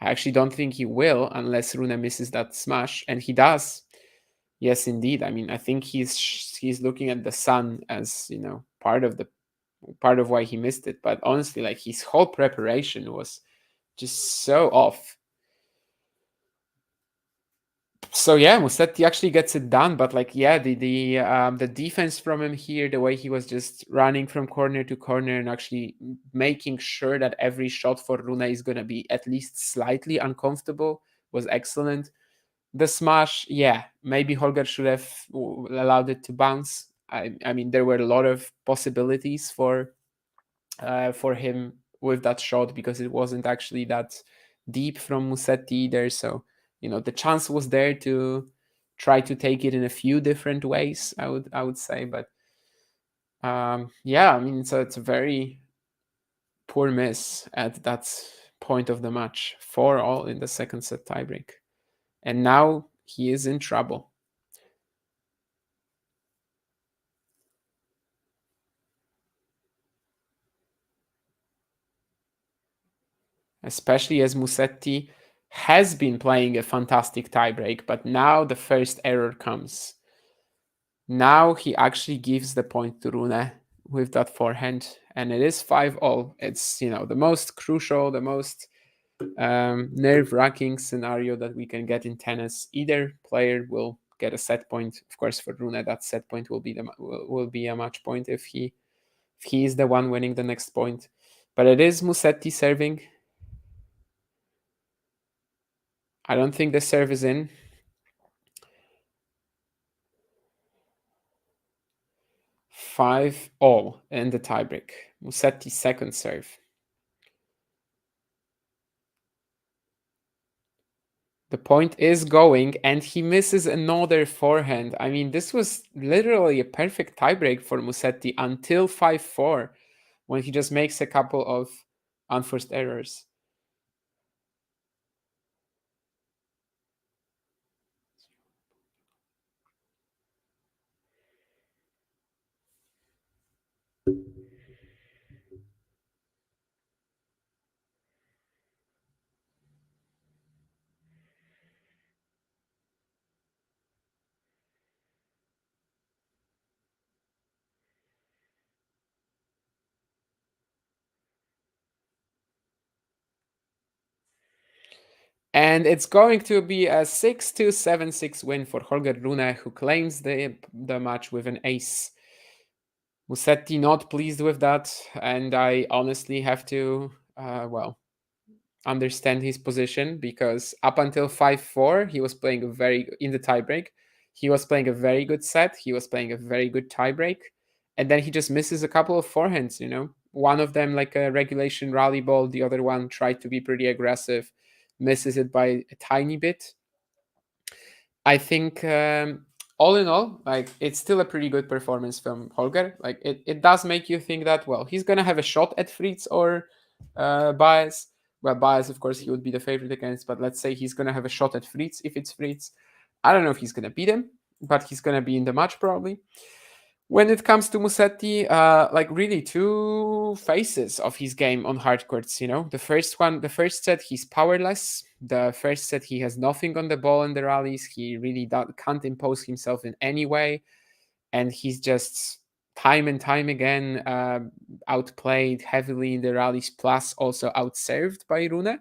I actually don't think he will unless Rune misses that smash, and he does. Yes, indeed. I mean, I think he's looking at the sun as, part of why he missed it. But honestly, like his whole preparation was just so off. So yeah, Musetti actually gets it done, but like yeah, the defense from him here, the way he was just running from corner to corner and actually making sure that every shot for Rune is gonna be at least slightly uncomfortable was excellent. The smash, yeah, maybe Holger should have allowed it to bounce. I mean, there were a lot of possibilities for him with that shot because it wasn't actually that deep from Musetti either. So, the chance was there to try to take it in a few different ways, I would say. But yeah, I mean, so it's a very poor miss at that point of the match. 4-all in the second set tiebreak. And now he is in trouble. Especially as Musetti has been playing a fantastic tiebreak, but now the first error comes. Now he actually gives the point to Rune with that forehand, and it is 5-all. It's the most crucial, the most nerve-wracking scenario that we can get in tennis. Either player will get a set point. Of course, for Rune, that set point will be a match point if he is the one winning the next point. But it is Musetti serving. I don't think the serve is in. 5-all in the tiebreak. Musetti's second serve. The point is going, and he misses another forehand. I mean, this was literally a perfect tiebreak for Musetti until 5-4, when he just makes a couple of unforced errors. And it's going to be a 6-2, 7-6 win for Holger Rune, who claims the match with an ace. Musetti not pleased with that, and I honestly have to, understand his position, because up until 5-4 he was playing in the tiebreak, he was playing a very good set, he was playing a very good tiebreak, and then he just misses a couple of forehands. One of them like a regulation rally ball, the other one tried to be pretty aggressive, misses it by a tiny bit. I think all in all, like, it's still a pretty good performance from Holger. Like, it does make you think that, well, he's gonna have a shot at Fritz or Baez. Well, Baez, of course, he would be the favorite against, but let's say he's gonna have a shot at Fritz if it's Fritz. I don't know if he's gonna beat him, but he's gonna be in the match probably. When it comes to Musetti, like, really two faces of his game on hard courts. The first set, he's powerless. The first set, he has nothing on the ball in the rallies. He really can't impose himself in any way, and he's just time and time again outplayed heavily in the rallies, plus also outserved by Rune.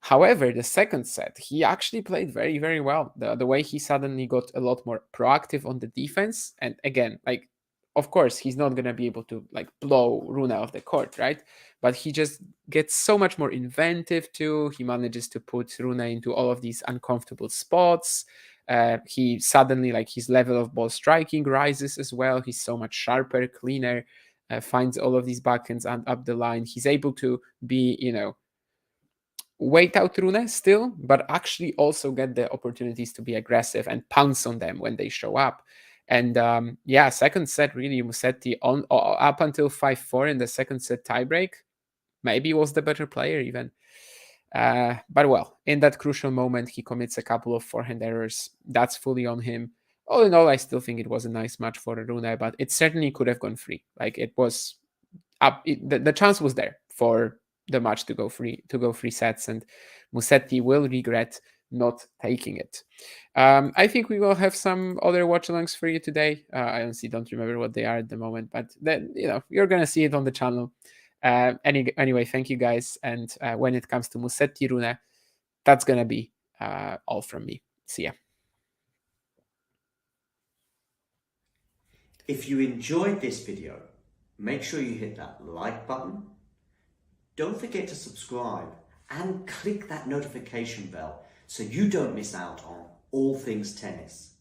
However, the second set, he actually played very, very well. The way he suddenly got a lot more proactive on the defense. And again, like, of course, he's not going to be able to like blow Rune off the court, right? But he just gets so much more inventive too. He manages to put Rune into all of these uncomfortable spots. He suddenly, like, his level of ball striking rises as well. He's so much sharper, cleaner, finds all of these backhands and up the line. He's able to be, wait out Rune still, but actually also get the opportunities to be aggressive and pounce on them when they show up. And yeah, second set really Musetti on up until 5-4 in the second set tiebreak, maybe was the better player even. But well, in that crucial moment, he commits a couple of forehand errors. That's fully on him. All in all, I still think it was a nice match for Rune, but it certainly could have gone free. Like it was up, the chance was there for the match to go free sets, and Musetti will regret not taking it. I think we will have some other watch alongs for you today. I honestly don't remember what they are at the moment, but then you're gonna see it on the channel. Anyway, thank you guys. And when it comes to Musetti Rune, that's gonna be all from me. See ya. If you enjoyed this video, make sure you hit that like button. Don't forget to subscribe and click that notification bell so you don't miss out on all things tennis.